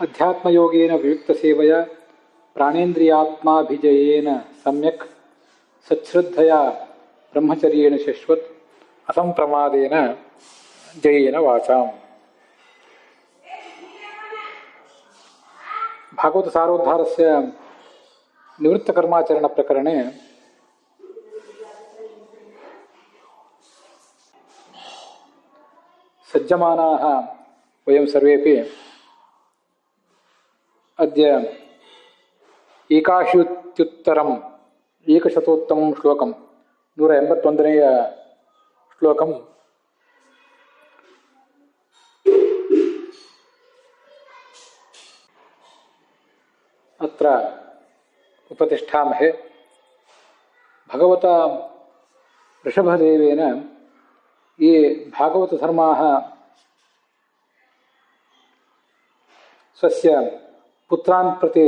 अध्यात्मयोगेन वियुक्तसेवया प्राणेन्द्रियात्माभिजयेन सम्यक् सच्छ्रद्धया ब्रह्मचर्येण शश्वत् असंप्रमादेन जयेन वाचाम्। भागवत सारोद्धारस्य निवृत्तकर्माचरण प्रकरणे सज्जमानाः वयं सर्वेपि अद्य 180 श्लोकं 181ನೇ श्लोकं अत्र उपतिष्ठामहे। भगवता ऋषभदेवेन ये भागवतधर्माः स्वस्य पुत्रान् प्रति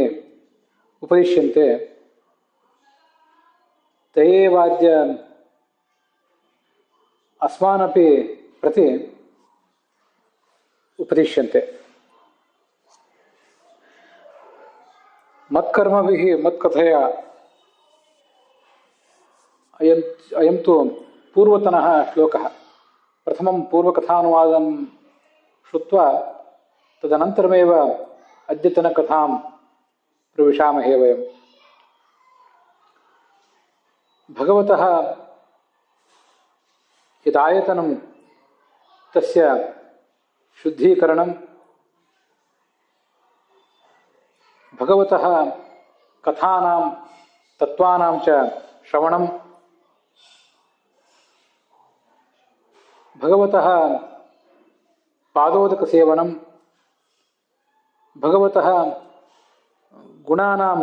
उपदिश्यन्ते ते एवाद्य अस्मानपि प्रति उपदिश्यन्ते। मत्कर्मभिः मत्कथया अयं तु पूर्वतनः श्लोकः। प्रथमं पूर्वकथानुवादं श्रुत्वा तदनन्तरमेव अद्यतनकथां प्रविशामहे वयम्। भगवतः यदायतनं तस्य शुद्धीकरणं, भगवतः कथानां तत्त्वानां च श्रवणं, भगवतः पादोदकसेवनं, भगवतः गुणानां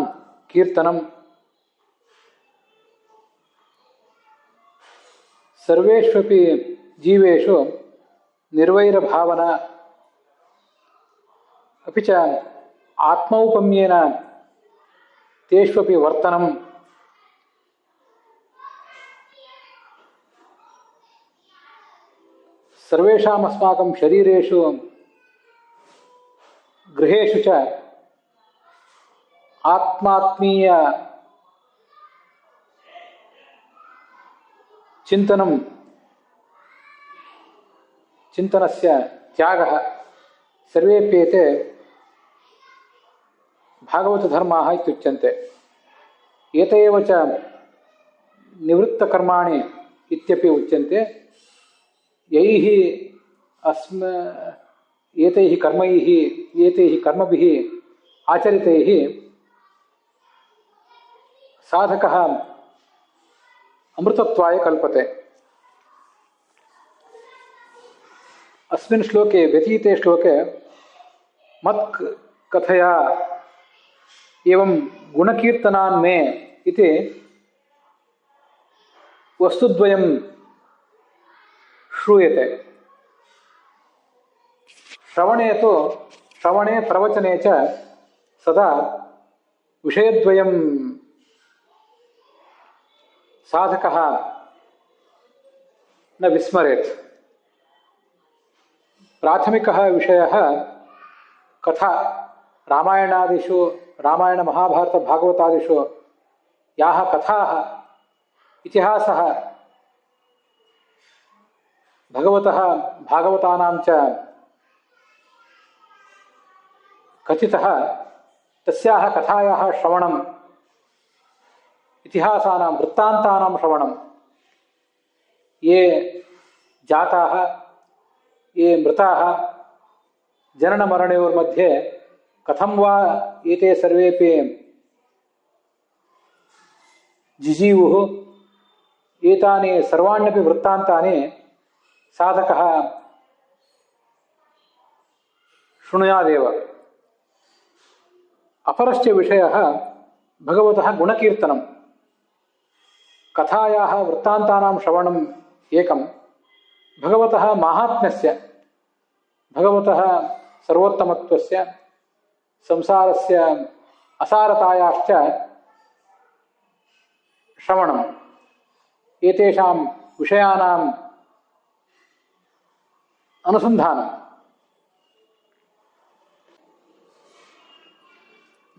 कीर्तनं, सर्वेष्वपि जीवेषु निर्वैरभावना, अपि च आत्मौपम्येन तेष्वपि वर्तनं, सर्वेषाम् अस्माकं शरीरेषु गृहेषु च आत्मात्मीय चिन्तनस्य त्यागः, सर्वेप्येते भागवतधर्माः इत्युच्यन्ते। एते एव च निवृत्तकर्माणि इत्यपि उच्यन्ते। यैः एतैः कर्मैः एतैः कर्मभिः आचरितैः साधकः अमृतत्वाय कल्पते। अस्मिन् श्लोके व्यतीते श्लोके मत् कथया एवं गुणकीर्तनान् मे इति वस्तुद्वयं श्रूयते। श्रवणे प्रवचने च सदा विषयद्वयं साधकः न विस्मरेत्। प्राथमिकः विषयः कथा। रामायणादिषु, रामायण महाभारत भागवतादिषु याः कथाः, इतिहासः भगवतः भागवतानां च कथितः, तस्याः कथायाः श्रवणं, इतिहासानां वृत्तान्तानां श्रवणं, ये जाताः ये मृताः जननमरणयोर्मध्ये कथं वा एते सर्वेपि जिजीवुः, एतानि सर्वाण्यपि वृत्तान्तानि साधकः शृणुयादेव। अपरश्च विषयः भगवतः गुणकीर्तनं। कथायाः वृत्तान्तानां श्रवणम् एकं, भगवतः माहात्म्यस्य, भगवतः सर्वोत्तमत्वस्य, संसारस्य असारतायाश्च श्रवणम्, एतेषां विषयाणाम् अनुसन्धानम्।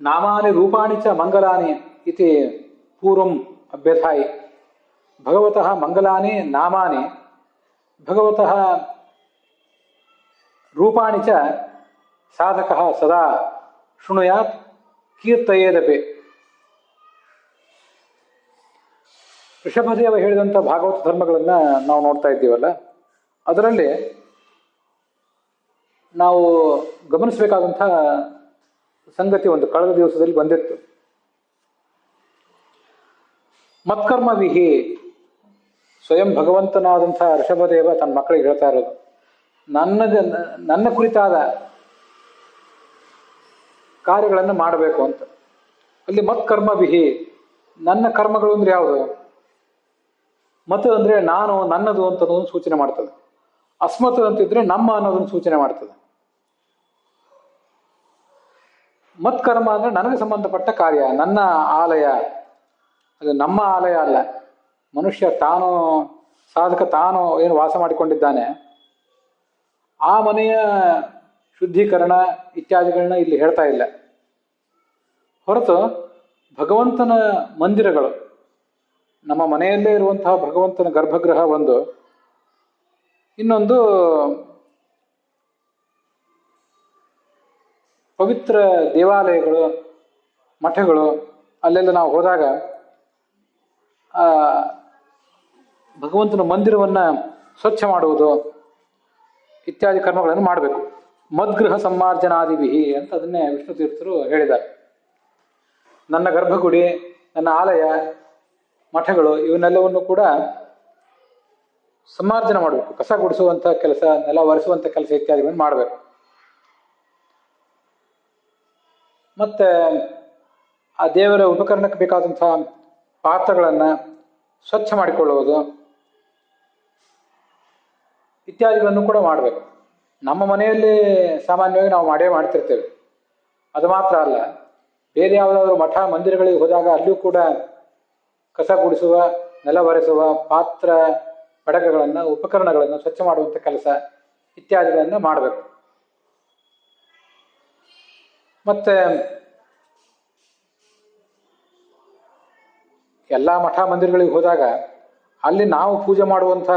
ನಾಮಾನಿ ರೂಪಾಣಿ ಚ ಮಂಗಲಾನಿ ಇತಿ ಪೂರ್ವಂ ಅಭ್ಯಥಾಯಿ. ಭಗವತಃ ಮಂಗಲಾನಿ ನಾಮಾನಿ ಭಗವತಃ ರೂಪಾಣಿ ಚ ಸಾಧಕಃ ಸದಾ ಶೃಣುಯಾತ್ ಕೀರ್ತಯೇದಪಿ. ಋಷಭದೇವ ಹೇಳಿದಂಥ ಭಾಗವತ ಧರ್ಮಗಳನ್ನು ನಾವು ನೋಡ್ತಾ ಇದ್ದೀವಲ್ಲ, ಅದರಲ್ಲಿ ನಾವು ಗಮನಿಸಬೇಕಾದಂಥ ಸಂಗತಿ ಒಂದು ಕಳೆದ ದಿವಸದಲ್ಲಿ ಬಂದಿತ್ತು. ಮತ್ಕರ್ಮ ವಿಹಿ, ಸ್ವಯಂ ಭಗವಂತನಾದಂಥ ಋಷಭದೇವ ತನ್ನ ಮಕ್ಕಳಿಗೆ ಹೇಳ್ತಾ ಇರೋದು, ನನ್ನ ಕುರಿತಾದ ಕಾರ್ಯಗಳನ್ನು ಮಾಡಬೇಕು ಅಂತ. ಅಲ್ಲಿ ಮತ್ಕರ್ಮ ವಿಹಿ, ನನ್ನ ಕರ್ಮಗಳು ಅಂದ್ರೆ ಯಾವುದು? ಮತ್ ಅಂದ್ರೆ ನಾನು, ನನ್ನದು ಅಂತ ಅನ್ನೋದನ್ನು ಸೂಚನೆ ಮಾಡ್ತದೆ. ಅಸ್ಮತ್ ಅಂತಿದ್ರೆ ನಮ್ಮ ಅನ್ನೋದನ್ನು ಸೂಚನೆ ಮಾಡ್ತದೆ. ಮತ್ಕರ್ಮ ಅಂದ್ರೆ ನನಗೆ ಸಂಬಂಧಪಟ್ಟ ಕಾರ್ಯ, ನನ್ನ ಆಲಯ. ಅದು ನಮ್ಮ ಆಲಯ ಅಲ್ಲ. ಮನುಷ್ಯ ತಾನು, ಸಾಧಕ ತಾನು ಏನು ವಾಸ ಮಾಡಿಕೊಂಡಿದ್ದಾನೆ, ಆ ಮನೆಯ ಶುದ್ಧೀಕರಣ ಇತ್ಯಾದಿಗಳನ್ನ ಇಲ್ಲಿ ಹೇಳ್ತಾ ಇಲ್ಲ. ಹೊರತು ಭಗವಂತನ ಮಂದಿರಗಳು, ನಮ್ಮ ಮನೆಯಲ್ಲೇ ಇರುವಂತಹ ಭಗವಂತನ ಗರ್ಭಗೃಹ ಒಂದು, ಇನ್ನೊಂದು ಪವಿತ್ರ ದೇವಾಲಯಗಳು, ಮಠಗಳು. ಅಲ್ಲೆಲ್ಲ ನಾವು ಹೋದಾಗ ಭಗವಂತನ ಮಂದಿರವನ್ನು ಸ್ವಚ್ಛ ಮಾಡುವುದು ಇತ್ಯಾದಿ ಕರ್ಮಗಳನ್ನು ಮಾಡಬೇಕು. ಮದ್ಗೃಹ ಸಮ್ಮಾರ್ಜನಾದಿವಿಹಿ ಅಂತ ಅದನ್ನೇ ವಿಷ್ಣು ತೀರ್ಥರು ಹೇಳಿದ್ದಾರೆ. ನನ್ನ ಗರ್ಭಗುಡಿ, ನನ್ನ ಆಲಯ, ಮಠಗಳು ಇವನ್ನೆಲ್ಲವನ್ನು ಕೂಡ ಸಮ್ಮಾರ್ಜನ ಮಾಡಬೇಕು. ಕಸ ಗುಡಿಸುವಂಥ ಕೆಲಸ, ನೆಲ ಒರೆಸುವಂಥ ಕೆಲಸ ಇತ್ಯಾದಿಗಳನ್ನು ಮಾಡಬೇಕು. ಮತ್ತೆ ಆ ದೇವರ ಉಪಕರಣಕ್ಕೆ ಬೇಕಾದಂಥ ಪಾತ್ರಗಳನ್ನು ಸ್ವಚ್ಛ ಮಾಡಿಕೊಳ್ಳುವುದು ಇತ್ಯಾದಿಗಳನ್ನು ಕೂಡ ಮಾಡಬೇಕು. ನಮ್ಮ ಮನೆಯಲ್ಲಿ ಸಾಮಾನ್ಯವಾಗಿ ನಾವು ಮಾಡ್ತಿರ್ತೇವೆ. ಅದು ಮಾತ್ರ ಅಲ್ಲ, ಬೇರೆ ಯಾವುದಾದ್ರೂ ಮಠ ಮಂದಿರಗಳಿಗೆ ಹೋದಾಗ ಅಲ್ಲಿಯೂ ಕೂಡ ಕಸ ಗುಡಿಸುವ, ನೆಲ ಒರೆಸುವ, ಪಾತ್ರ ಪಡಗಗಳನ್ನು, ಉಪಕರಣಗಳನ್ನು ಸ್ವಚ್ಛ ಮಾಡುವಂಥ ಕೆಲಸ ಇತ್ಯಾದಿಗಳನ್ನು ಮಾಡಬೇಕು. ಮತ್ತೆ ಎಲ್ಲ ಮಠ ಮಂದಿರಗಳಿಗೆ ಹೋದಾಗ ಅಲ್ಲಿ ನಾವು ಪೂಜೆ ಮಾಡುವಂಥ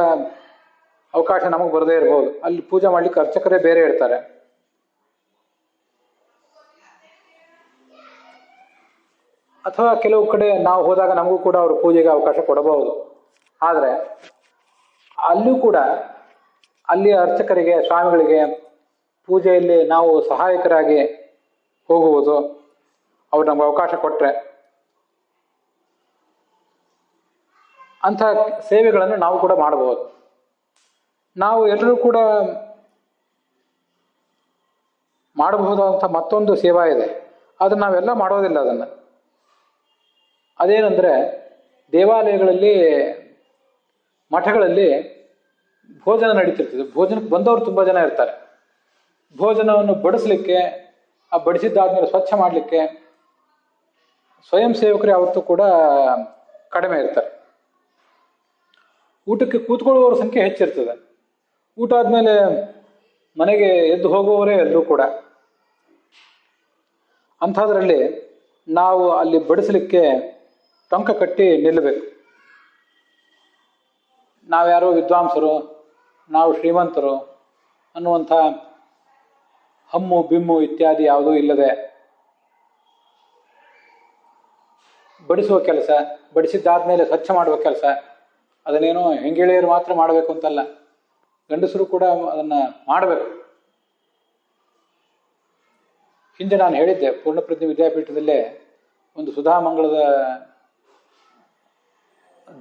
ಅವಕಾಶ ನಮಗೆ ಬರದೇ ಇರಬಹುದು. ಅಲ್ಲಿ ಪೂಜೆ ಮಾಡ್ಲಿಕ್ಕೆ ಅರ್ಚಕರೇ ಬೇರೆ ಇರ್ತಾರೆ. ಅಥವಾ ಕೆಲವು ಕಡೆ ನಾವು ಹೋದಾಗ ನಮಗೂ ಕೂಡ ಅವರು ಪೂಜೆಗೆ ಅವಕಾಶ ಕೊಡಬಹುದು. ಆದರೆ ಅಲ್ಲಿಯೂ ಕೂಡ ಅಲ್ಲಿಯ ಅರ್ಚಕರಿಗೆ, ಸ್ವಾಮಿಗಳಿಗೆ ಪೂಜೆಯಲ್ಲಿ ನಾವು ಸಹಾಯಕರಾಗಿ ಹೋಗುವುದು, ಅವ್ರು ನಮ್ಗೆ ಅವಕಾಶ ಕೊಟ್ಟರೆ ಅಂಥ ಸೇವೆಗಳನ್ನು ನಾವು ಕೂಡ ಮಾಡಬಹುದು. ನಾವು ಎಲ್ಲರೂ ಕೂಡ ಮಾಡಬಹುದಾದಂಥ ಮತ್ತೊಂದು ಸೇವಾ ಇದೆ, ಆದರೆ ನಾವೆಲ್ಲ ಮಾಡೋದಿಲ್ಲ ಅದನ್ನು. ಅದೇನೆಂದರೆ, ದೇವಾಲಯಗಳಲ್ಲಿ, ಮಠಗಳಲ್ಲಿ ಭೋಜನ ನಡೀತಿರ್ತದೆ. ಭೋಜನಕ್ಕೆ ಬಂದವರು ತುಂಬ ಜನ ಇರ್ತಾರೆ. ಭೋಜನವನ್ನು ಬಡಿಸ್ಲಿಕ್ಕೆ, ಆ ಬಡಿಸಿದ್ದಾದ್ಮೇಲೆ ಸ್ವಚ್ಛ ಮಾಡಲಿಕ್ಕೆ ಸ್ವಯಂ ಸೇವಕರು ಯಾವತ್ತೂ ಕೂಡ ಕಡಿಮೆ ಇರ್ತಾರೆ. ಊಟಕ್ಕೆ ಕೂತ್ಕೊಳ್ಳುವವರ ಸಂಖ್ಯೆ ಹೆಚ್ಚಿರ್ತದೆ. ಊಟ ಆದಮೇಲೆ ಮನೆಗೆ ಎದ್ದು ಹೋಗುವವರೇ ಎಲ್ಲರೂ ಕೂಡ. ಅಂಥದ್ರಲ್ಲಿ ನಾವು ಅಲ್ಲಿ ಬಡಿಸಲಿಕ್ಕೆ ಟೊಂಕ ಕಟ್ಟಿ ನಿಲ್ಲಬೇಕು. ನಾವ್ಯಾರೋ ವಿದ್ವಾಂಸರು, ನಾವು ಶ್ರೀಮಂತರು ಅನ್ನುವಂಥ ಹಮ್ಮು ಬಿಮ್ಮು ಇತ್ಯಾದಿ ಯಾವುದೂ ಇಲ್ಲದೆ ಬಡಿಸುವ ಕೆಲಸ, ಬಡಿಸಿದ್ದಾದ್ಮೇಲೆ ಸ್ವಚ್ಛ ಮಾಡುವ ಕೆಲಸ, ಅದನ್ನೇನೋ ಹೆಂಗೆಳೆಯರು ಮಾತ್ರ ಮಾಡಬೇಕು ಅಂತಲ್ಲ, ಗಂಡಸರು ಕೂಡ ಅದನ್ನು ಮಾಡಬೇಕು. ಹಿಂದೆ ನಾನು ಹೇಳಿದ್ದೆ, ಪೂರ್ಣಪ್ರಜ್ಞೆ ವಿದ್ಯಾಪೀಠದಲ್ಲೇ ಒಂದು ಸುಧಾಮಂಗಳದ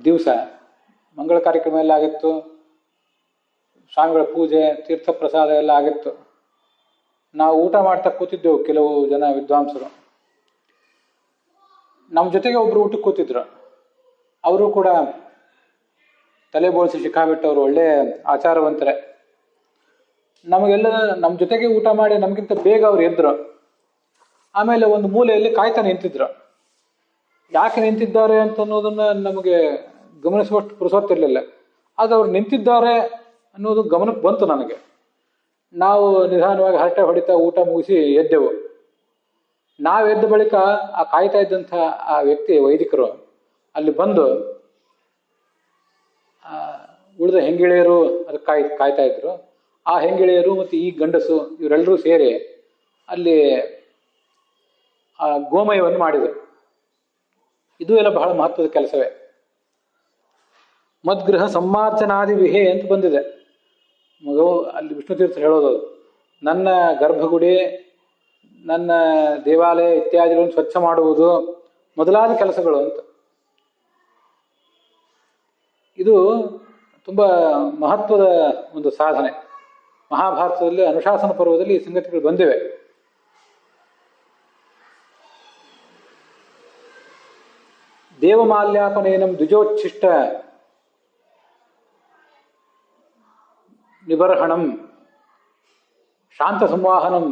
ದಿವಸ ಮಂಗಳ ಕಾರ್ಯಕ್ರಮ ಎಲ್ಲ ಆಗಿತ್ತು. ಸ್ವಾಮಿಗಳ ಪೂಜೆ, ತೀರ್ಥ ಪ್ರಸಾದ ಎಲ್ಲ ಆಗಿತ್ತು. ನಾವು ಊಟ ಮಾಡ್ತಾ ಕೂತಿದ್ದೆವು. ಕೆಲವು ಜನ ವಿದ್ವಾಂಸರು ನಮ್ಮ ಜೊತೆಗೆ ಒಬ್ರು ಊಟಕ್ಕೆ ಕೂತಿದ್ರು. ಅವರು ಕೂಡ ತಲೆ ಬೋಳಿಸಿ ಶಿಖಾಬಿಟ್ಟವರು, ಒಳ್ಳೆ ಆಚಾರವಂತರೇ. ನಮಗೆಲ್ಲ ನಮ್ಮ ಜೊತೆಗೆ ಊಟ ಮಾಡಿ ನಮಗಿಂತ ಬೇಗ ಅವ್ರು ಎದ್ರು. ಆಮೇಲೆ ಒಂದು ಮೂಲೆಯಲ್ಲಿ ಕಾಯ್ತಾ ನಿಂತಿದ್ರು. ಯಾಕೆ ನಿಂತಿದ್ದಾರೆ ಅಂತ ಅನ್ನೋದನ್ನ ನಮಗೆ ಗಮನಿಸುವಷ್ಟು ಪುರುಸೊತ್ತಿರಲಿಲ್ಲ. ಆದರೆ ಅವ್ರು ನಿಂತಿದ್ದಾರೆ ಅನ್ನೋದು ಗಮನಕ್ಕೆ ಬಂತು ನನಗೆ. ನಾವು ನಿಧಾನವಾಗಿ ಹರಟೆ ಹೊಡಿತಾ ಊಟ ಮುಗಿಸಿ ಎದ್ದೆವು. ನಾವೆದ್ದ ಬಳಿಕ ಆ ಕಾಯ್ತಾ ಇದ್ದಂಥ ಆ ವ್ಯಕ್ತಿ ವೈದಿಕರು ಅಲ್ಲಿ ಬಂದು ಉಳಿದ ಹೆಂಗಿಳೆಯರು ಅದಕ್ಕೆ ಕಾಯ್ತಾ ಇದ್ರು. ಆ ಹೆಂಗಿಳೆಯರು ಮತ್ತು ಈ ಗಂಡಸು ಇವರೆಲ್ಲರೂ ಸೇರಿ ಅಲ್ಲಿ ಆ ಗೋಮಯವನ್ನು ಮಾಡಿದರು. ಇದು ಎಲ್ಲ ಬಹಳ ಮಹತ್ವದ ಕೆಲಸವೇ. ಮದ್ಗೃಹ ಸಂಮಾರ್ಜನಾದಿ ವಿಹೆ ಅಂತ ಬಂದಿದೆ. ಮಗು ಅಲ್ಲಿ ವಿಷ್ಣು ತೀರ್ಥ ಹೇಳೋದು, ನನ್ನ ಗರ್ಭಗುಡಿ, ನನ್ನ ದೇವಾಲಯ ಇತ್ಯಾದಿಗಳನ್ನು ಸ್ವಚ್ಛ ಮಾಡುವುದು ಮೊದಲಾದ ಕೆಲಸಗಳು ಅಂತ. ಇದು ತುಂಬ ಮಹತ್ವದ ಒಂದು ಸಾಧನೆ. ಮಹಾಭಾರತದಲ್ಲಿ ಅನುಶಾಸನ ಪರ್ವದಲ್ಲಿ ಈ ಸಂಗತಿಗಳು ಬಂದಿವೆ. ದೇವಮಾಲ್ಯಾಪನೇನಂ ದ್ವಿಜೋಚ್ಛಿಷ್ಟ ನಿಬರ್ಹಣಂ ಶಾಂತ ಸಂವಾಹನಂ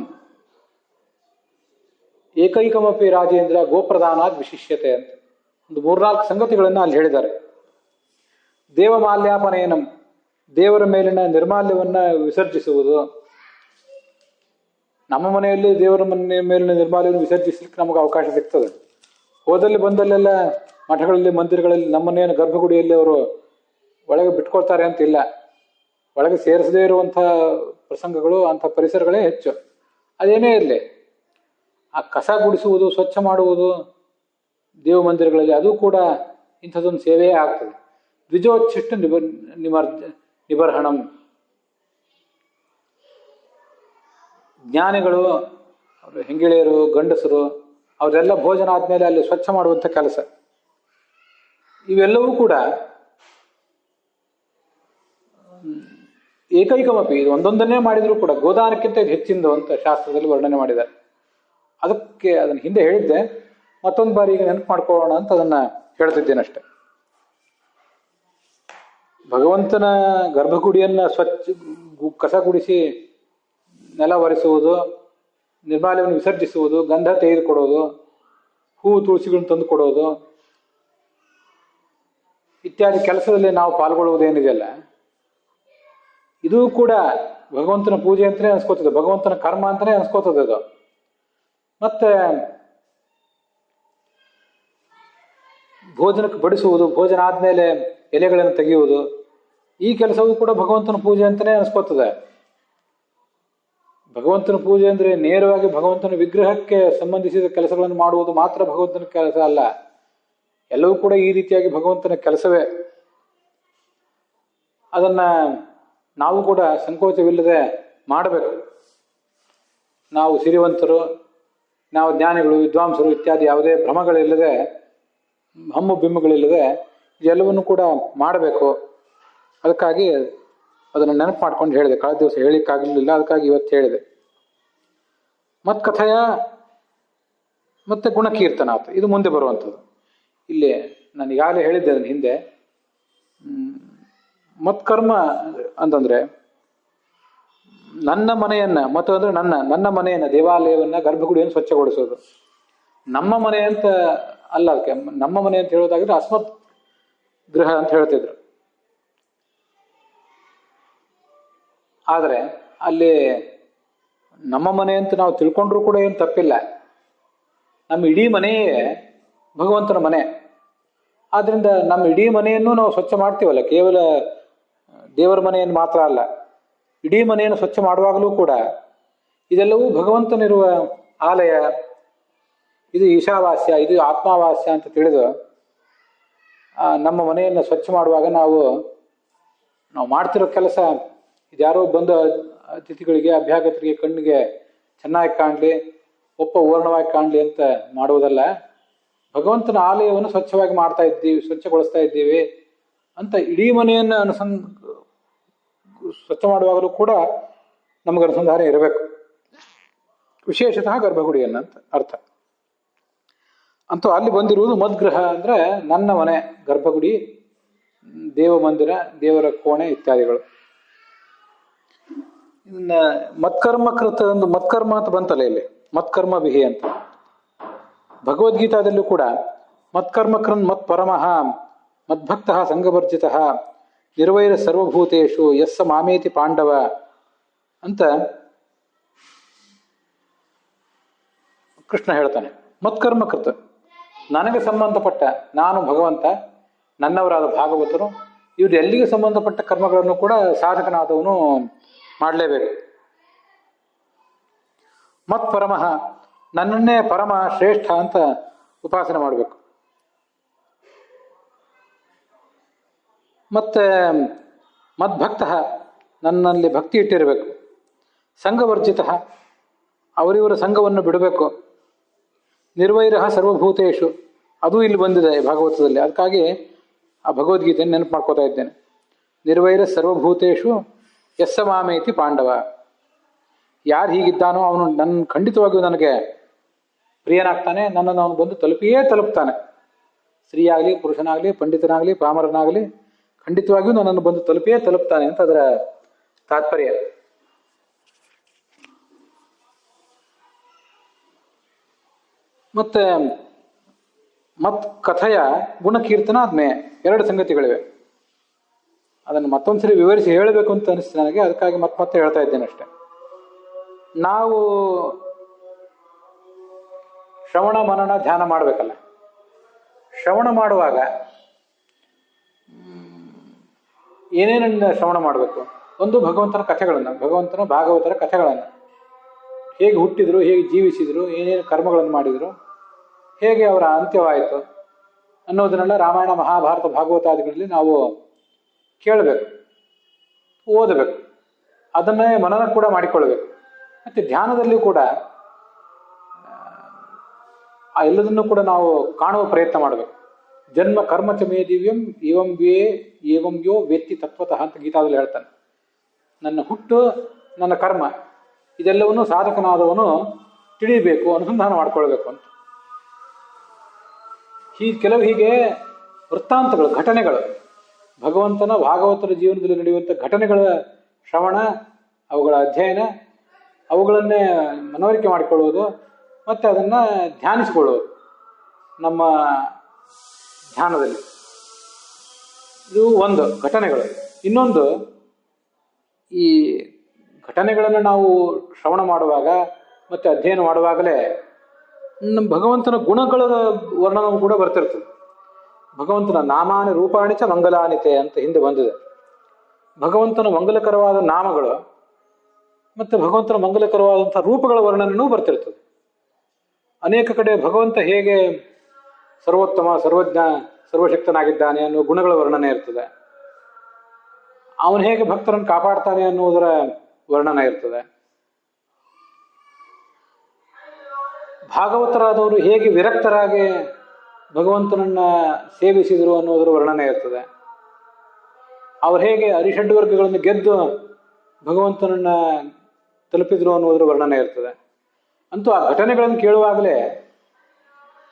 ಏಕೈಕಮಪಿ ರಾಜೇಂದ್ರ ಗೋಪ್ರದಾನಾದ್ ವಿಶಿಷ್ಯತೆ ಅಂತ ಒಂದು 3-4 ಸಂಗತಿಗಳನ್ನು ಅಲ್ಲಿ ಹೇಳಿದ್ದಾರೆ. ದೇವಮಾಲ್ಯಾಪನೇನಂ, ದೇವರ ಮೇಲಿನ ನಿರ್ಮಾಲ್ಯವನ್ನು ವಿಸರ್ಜಿಸುವುದು. ನಮ್ಮ ಮನೆಯಲ್ಲಿ ದೇವರ ಮೇಲಿನ ನಿರ್ಮಾಲ್ಯವನ್ನು ವಿಸರ್ಜಿಸಲಿಕ್ಕೆ ನಮಗೆ ಅವಕಾಶ ಸಿಗ್ತದೆ. ಹೋದಲ್ಲಿ ಬಂದಲ್ಲೆಲ್ಲ ಮಠಗಳಲ್ಲಿ, ಮಂದಿರಗಳಲ್ಲಿ, ನಮ್ಮನೆಯನ್ನು ಗರ್ಭಗುಡಿಯಲ್ಲಿ ಅವರು ಒಳಗೆ ಬಿಟ್ಕೊಳ್ತಾರೆ ಅಂತಿಲ್ಲ. ಒಳಗೆ ಸೇರಿಸದೇ ಇರುವಂಥ ಪ್ರಸಂಗಗಳು, ಅಂಥ ಪರಿಸರಗಳೇ ಹೆಚ್ಚು. ಅದೇನೇ ಇರಲಿ, ಆ ಕಸ ಗುಡಿಸುವುದು, ಸ್ವಚ್ಛ ಮಾಡುವುದು ದೇವ ಮಂದಿರಗಳಲ್ಲಿ, ಅದು ಕೂಡ ಇಂಥದ್ದೊಂದು ಸೇವೆಯೇ ಆಗ್ತದೆ. ದ್ವಿಜೋಚ್ಛಿಷ್ಟ ನಿಬರ್ಹಣಂ. ಜ್ಞಾನಿಗಳು, ಅವರು ಹೆಂಗಿಳೆಯರು, ಗಂಡಸರು, ಅವರೆಲ್ಲ ಭೋಜನ ಆದಮೇಲೆ ಅಲ್ಲಿ ಸ್ವಚ್ಛ ಮಾಡುವಂಥ ಕೆಲಸ. ಇವೆಲ್ಲವೂ ಕೂಡ ಏಕೈಕಮಪಿ, ಇದು ಒಂದೊಂದನ್ನೇ ಮಾಡಿದರೂ ಕೂಡ ಗೋದಾನಕ್ಕಿಂತ ಇದು ಹೆಚ್ಚಿಂದು ಅಂತ ಶಾಸ್ತ್ರದಲ್ಲಿ ವರ್ಣನೆ ಮಾಡಿದ್ದಾರೆ. ಅದಕ್ಕೆ ಅದನ್ನು ಹಿಂದೆ ಹೇಳಿದ್ದೆ, ಮತ್ತೊಂದು ಬಾರಿ ಈಗ ನೆನಪು ಮಾಡ್ಕೊಳ್ಳೋಣ ಅಂತ ಅದನ್ನು ಹೇಳ್ತಿದ್ದೇನಷ್ಟೆ. ಭಗವಂತನ ಗರ್ಭಗುಡಿಯನ್ನು ಕಸ ಗುಡಿಸಿ ನೆಲ ಒರೆಸುವುದು, ನಿರ್ಮಾಲ್ಯವನ್ನು ವಿಸರ್ಜಿಸುವುದು, ಗಂಧ ತೆಗೆದುಕೊಡೋದು, ಹೂವು ತುಳಸಿಗಳನ್ನು ತಂದು ಕೊಡೋದು ಇತ್ಯಾದಿ ಕೆಲಸದಲ್ಲಿ ನಾವು ಪಾಲ್ಗೊಳ್ಳುವುದೇನಿದೆಯಲ್ಲ, ಇದು ಕೂಡ ಭಗವಂತನ ಪೂಜೆ ಅಂತಲೇ ಅನ್ಸ್ಕೋತದೆ, ಭಗವಂತನ ಕರ್ಮ ಅಂತಲೇ ಅನ್ಸ್ಕೋತದೆ ಅದು. ಮತ್ತೆ ಭೋಜನಕ್ಕೆ ಬಡಿಸುವುದು, ಭೋಜನ ಆದಮೇಲೆ ಎಲೆಗಳನ್ನು ತೆಗೆಯುವುದು, ಈ ಕೆಲಸವೂ ಕೂಡ ಭಗವಂತನ ಪೂಜೆ ಅಂತಲೇ ಅನ್ಸ್ಕೋತದೆ. ಭಗವಂತನ ಪೂಜೆ ಅಂದರೆ ನೇರವಾಗಿ ಭಗವಂತನ ವಿಗ್ರಹಕ್ಕೆ ಸಂಬಂಧಿಸಿದ ಕೆಲಸಗಳನ್ನು ಮಾಡುವುದು ಮಾತ್ರ ಭಗವಂತನ ಕೆಲಸ ಅಲ್ಲ. ಎಲ್ಲವೂ ಕೂಡ ಈ ರೀತಿಯಾಗಿ ಭಗವಂತನ ಕೆಲಸವೇ. ಅದನ್ನ ನಾವು ಕೂಡ ಸಂಕೋಚವಿಲ್ಲದೆ ಮಾಡಬೇಕು. ನಾವು ಸಿರಿವಂತರು, ನಾವು ಜ್ಞಾನಿಗಳು, ವಿದ್ವಾಂಸರು ಇತ್ಯಾದಿ ಯಾವುದೇ ಭ್ರಮಗಳಿಲ್ಲದೆ, ಹಮ್ಮು ಬಿಮ್ಮುಗಳಿಲ್ಲದೆ ಎಲ್ಲವನ್ನು ಕೂಡ ಮಾಡಬೇಕು. ಅದಕ್ಕಾಗಿ ಅದನ್ನು ನೆನಪು ಮಾಡ್ಕೊಂಡು ಹೇಳಿದೆ. ಕಳೆದ ದಿವಸ ಹೇಳಿಕ್ಕಾಗಲಿಲ್ಲ, ಅದಕ್ಕಾಗಿ ಇವತ್ತು ಹೇಳಿದೆ. ಮತ್ಕಥೆಯ ಮತ್ತೆ ಗುಣಕೀರ್ತನಾಥ, ಇದು ಮುಂದೆ ಬರುವಂಥದ್ದು. ಇಲ್ಲಿ ನಾನು ಈಗಾಗಲೇ ಹೇಳಿದ್ದೆ ಅದನ್ನು ಹಿಂದೆ. ಮತ್ಕರ್ಮ ಅಂತಂದ್ರೆ ನನ್ನ ಮನೆಯನ್ನ, ಮತ್ತು ಅಂದ್ರೆ ನನ್ನ ಮನೆಯನ್ನ, ದೇವಾಲಯವನ್ನ, ಗರ್ಭಗುಡಿಯನ್ನು ಸ್ವಚ್ಛಗೊಳಿಸೋದು. ನಮ್ಮ ಮನೆ ಅಂತ ಅಲ್ಲ, ಅದಕ್ಕೆ ನಮ್ಮ ಮನೆ ಅಂತ ಹೇಳೋದಾಗಿದ್ರೆ ಅಸ್ಮತ್ ಗೃಹ ಅಂತ ಹೇಳ್ತಿದ್ರು. ಆದರೆ ಅಲ್ಲಿ ನಮ್ಮ ಮನೆ ಅಂತ ನಾವು ತಿಳ್ಕೊಂಡ್ರೂ ಕೂಡ ಏನು ತಪ್ಪಿಲ್ಲ. ನಮ್ಮ ಇಡೀ ಮನೆಯೇ ಭಗವಂತನ ಮನೆ. ಆದ್ರಿಂದ ನಮ್ಮ ಇಡೀ ಮನೆಯನ್ನು ನಾವು ಸ್ವಚ್ಛ ಮಾಡ್ತೀವಲ್ಲ, ಕೇವಲ ದೇವರ ಮನೆಯನ್ನು ಮಾತ್ರ ಅಲ್ಲ, ಇಡೀ ಮನೆಯನ್ನು ಸ್ವಚ್ಛ ಮಾಡುವಾಗಲೂ ಕೂಡ ಇದೆಲ್ಲವೂ ಭಗವಂತನಿರುವ ಆಲಯ, ಇದು ಈಶಾವಾಸ್ಯ, ಇದು ಆತ್ಮಾವಾಸ್ಯ ಅಂತ ತಿಳಿದು ನಮ್ಮ ಮನೆಯನ್ನು ಸ್ವಚ್ಛ ಮಾಡುವಾಗ ನಾವು ಮಾಡ್ತಿರೋ ಕೆಲಸ ಇದ್ಯಾರೋ ಬಂದ ಅತಿಥಿಗಳಿಗೆ, ಅಭ್ಯಾಗತರಿಗೆ ಕಣ್ಣಿಗೆ ಚೆನ್ನಾಗಿ ಕಾಣಲಿ, ಓರ್ಣವಾಗಿ ಕಾಣಲಿ ಅಂತ ಮಾಡುವುದಲ್ಲ. ಭಗವಂತನ ಆಲಯವನ್ನು ಸ್ವಚ್ಛವಾಗಿ ಮಾಡ್ತಾ ಇದ್ದೀವಿ, ಸ್ವಚ್ಛಗೊಳಿಸ್ತಾ ಇದ್ದೀವಿ ಅಂತ ಇಡೀ ಮನೆಯನ್ನು ಸ್ವಚ್ಛ ಮಾಡುವಾಗಲೂ ಕೂಡ ನಮಗೆ ಅನುಸಂಧಾನ ಇರಬೇಕು. ವಿಶೇಷತಃ ಗರ್ಭಗುಡಿಯನ್ನು ಅಂತ ಅರ್ಥ. ಅಂತೂ ಅಲ್ಲಿ ಬಂದಿರುವುದು ಮದ್ಗೃಹ ಅಂದ್ರೆ ನನ್ನ ಮನೆ, ಗರ್ಭಗುಡಿ, ದೇವ ಮಂದಿರ, ದೇವರ ಕೋಣೆ ಇತ್ಯಾದಿಗಳು. ಇನ್ನ ಮತ್ಕರ್ಮ ಕೃತ ಒಂದು ಮತ್ಕರ್ಮ ಅಂತ ಬಂತಲ್ಲ ಇಲ್ಲಿ, ಮತ್ಕರ್ಮ ಬಿಹಿ ಅಂತ. ಭಗವದ್ಗೀತಾದಲ್ಲೂ ಕೂಡ ಮತ್ಕರ್ಮ ಕೃನ್ ಮತ್ ಪರಮಃ ಮದ್ಭಕ್ತ ಸಂಘವರ್ಜಿತ ನಿರ್ವೈರ ಸರ್ವಭೂತೇಶು ಯಸ್ಸ ಮಾಮೇತಿ ಪಾಂಡವ ಅಂತ ಕೃಷ್ಣ ಹೇಳ್ತಾನೆ, ಮತ್ಕರ್ಮ ಕೃತ, ನನಗೆ ಸಂಬಂಧಪಟ್ಟ, ನಾನು ಭಗವಂತ, ನನ್ನವರಾದ ಭಾಗವತರು, ಇವ್ರು ಎಲ್ಲಿಗೆ ಸಂಬಂಧಪಟ್ಟ ಕರ್ಮಗಳನ್ನು ಕೂಡ ಸಾಧಕನಾದವನು ಮಾಡಲೇಬೇಕು. ಮತ್ ಪರಮಃ, ನನ್ನನ್ನೇ ಪರಮ ಶ್ರೇಷ್ಠ ಅಂತ ಉಪಾಸನೆ ಮಾಡಬೇಕು. ಮತ್ತೆ ಮದ್ಭಕ್ತ, ನನ್ನಲ್ಲಿ ಭಕ್ತಿ ಇಟ್ಟಿರಬೇಕು. ಸಂಘವರ್ಜಿತ, ಅವರಿವರ ಸಂಘವನ್ನು ಬಿಡಬೇಕು. ನಿರ್ವೈರ ಸರ್ವಭೂತೇಶು, ಅದು ಇಲ್ಲಿ ಬಂದಿದೆ ಭಾಗವತದಲ್ಲಿ, ಅದಕ್ಕಾಗಿ ಆ ಭಗವದ್ಗೀತೆಯನ್ನು ನೆನಪು ಮಾಡ್ಕೋತಾ ಇದ್ದೇನೆ. ನಿರ್ವೈರ ಸರ್ವಭೂತೇಶು ಯಸ್ಸ ಮಾಮೇತಿ ಪಾಂಡವ, ಯಾರು ಹೀಗಿದ್ದಾನೋ ಅವನು ನನ್ನ ಖಂಡಿತವಾಗಿಯೂ ನನಗೆ ಪ್ರಿಯನಾಗ್ತಾನೆ, ನನ್ನನ್ನು ಅವನು ಬಂದು ತಲುಪಿಯೇ ತಲುಪ್ತಾನೆ. ಸ್ತ್ರೀಯಾಗಲಿ, ಪುರುಷನಾಗಲಿ, ಪಂಡಿತನಾಗಲಿ, ಪಾಮರನಾಗಲಿ, ಖಂಡಿತವಾಗಿಯೂ ನನ್ನನ್ನು ಬಂದು ತಲುಪಿಯೇ ತಲುಪ್ತಾನೆ ಅಂತ ಅದರ ತಾತ್ಪರ್ಯ. ಮತ್ತೆ ಕಥೆಯ ಗುಣಕೀರ್ತನ ಆದ್ಮೇ ಎರಡು ಸಂಗತಿಗಳಿವೆ. ಅದನ್ನು ಮತ್ತೊಂದ್ಸರಿ ವಿವರಿಸಿ ಹೇಳಬೇಕು ಅಂತ ಅನಿಸ್ತು ನನಗೆ, ಅದಕ್ಕಾಗಿ ಮತ್ತೆ ಹೇಳ್ತಾ ಇದ್ದೇನೆ ಅಷ್ಟೆ. ನಾವು ಶ್ರವಣ ಮನನ ಧ್ಯಾನ ಮಾಡಬೇಕಲ್ಲ, ಶ್ರವಣ ಮಾಡುವಾಗ ಏನೇನನ್ನ ಶ್ರವಣ ಮಾಡಬೇಕು? ಒಂದು ಭಗವಂತನ ಕಥೆಗಳನ್ನು, ಭಗವಂತನ ಭಾಗವತರ ಕಥೆಗಳನ್ನು, ಹೇಗೆ ಹುಟ್ಟಿದ್ರು, ಹೇಗೆ ಜೀವಿಸಿದ್ರು, ಏನೇನು ಕರ್ಮಗಳನ್ನು ಮಾಡಿದ್ರು, ಹೇಗೆ ಅವರ ಅಂತ್ಯವಾಯಿತು ಅನ್ನೋದನ್ನೆಲ್ಲ ರಾಮಾಯಣ, ಮಹಾಭಾರತ, ಭಾಗವತಾದಿಗಳಲ್ಲಿ ನಾವು ಕೇಳಬೇಕು, ಓದಬೇಕು, ಅದನ್ನೇ ಮನನ ಕೂಡ ಮಾಡಿಕೊಳ್ಬೇಕು. ಮತ್ತು ಧ್ಯಾನದಲ್ಲಿಯೂ ಕೂಡ ಆ ಎಲ್ಲದನ್ನೂ ಕೂಡ ನಾವು ಕಾಣುವ ಪ್ರಯತ್ನ ಮಾಡಬೇಕು. ಜನ್ಮ ಕರ್ಮ ಚ ಮೇ ದಿವ್ಯಂ ಏವಂ ಯೋ ವ್ಯಕ್ತಿ ತತ್ವತಃ ಅಂತ ಗೀತಾದಲ್ಲಿ ಹೇಳ್ತಾನೆ. ನನ್ನ ಹುಟ್ಟು, ನನ್ನ ಕರ್ಮ, ಇದೆಲ್ಲವನ್ನೂ ಸಾಧಕನಾದವನು ತಿಳಿಬೇಕು, ಅನುಸಂಧಾನ ಮಾಡ್ಕೊಳ್ಬೇಕು ಅಂತ. ಕೆಲವು ಹೀಗೆ ವೃತ್ತಾಂತಗಳು, ಘಟನೆಗಳು, ಭಗವಂತನ ಭಾಗವತರ ಜೀವನದಲ್ಲಿ ನಡೆಯುವಂಥ ಘಟನೆಗಳ ಶ್ರವಣ, ಅವುಗಳ ಅಧ್ಯಯನ, ಅವುಗಳನ್ನೇ ಮನವರಿಕೆ ಮಾಡಿಕೊಳ್ಳುವುದು, ಮತ್ತು ಅದನ್ನು ಧ್ಯಾನಿಸಿಕೊಳ್ಳುವುದು ನಮ್ಮ ಧ್ಯಾನದಲ್ಲಿ. ಇದು ಒಂದು ಘಟನೆಗಳು. ಇನ್ನೊಂದು, ಈ ಘಟನೆಗಳನ್ನು ನಾವು ಶ್ರವಣ ಮಾಡುವಾಗ ಮತ್ತು ಅಧ್ಯಯನ ಮಾಡುವಾಗಲೇ ನಮ್ಮ ಭಗವಂತನ ಗುಣಗಳ ವರ್ಣನವು ಕೂಡ ಬರ್ತಿರ್ತದೆ. ಭಗವಂತನ ನಾಮಾನಿ ರೂಪಾಣಿ ಚ ಮಂಗಲಾನಿತೆ ಅಂತ ಹಿಂದೆ ಬಂದಿದೆ. ಭಗವಂತನ ಮಂಗಲಕರವಾದ ನಾಮಗಳು ಮತ್ತು ಭಗವಂತನ ಮಂಗಲಕರವಾದಂಥ ರೂಪಗಳ ವರ್ಣನೆಯೂ ಬರ್ತಿರ್ತದೆ. ಅನೇಕ ಕಡೆ ಭಗವಂತ ಹೇಗೆ ಸರ್ವೋತ್ತಮ, ಸರ್ವಜ್ಞ, ಸರ್ವಶಕ್ತನಾಗಿದ್ದಾನೆ ಅನ್ನೋ ಗುಣಗಳ ವರ್ಣನೆ ಇರ್ತದೆ. ಅವನು ಹೇಗೆ ಭಕ್ತರನ್ನು ಕಾಪಾಡ್ತಾನೆ ಅನ್ನುವುದರ ವರ್ಣನೆ ಇರ್ತದೆ. ಭಾಗವತರಾದವರು ಹೇಗೆ ವಿರಕ್ತರಾಗಿ ಭಗವಂತನನ್ನ ಸೇವಿಸಿದರು ಅನ್ನೋದರ ವರ್ಣನೆ ಇರ್ತದೆ. ಅವ್ರು ಹೇಗೆ ಅರಿಷಡ್ವರ್ಗಗಳನ್ನು ಗೆದ್ದು ಭಗವಂತನನ್ನ ತಲುಪಿದ್ರು ಅನ್ನೋದರ ವರ್ಣನೆ ಇರ್ತದೆ. ಅಂತೂ ಆ ಘಟನೆಗಳನ್ನು ಕೇಳುವಾಗಲೇ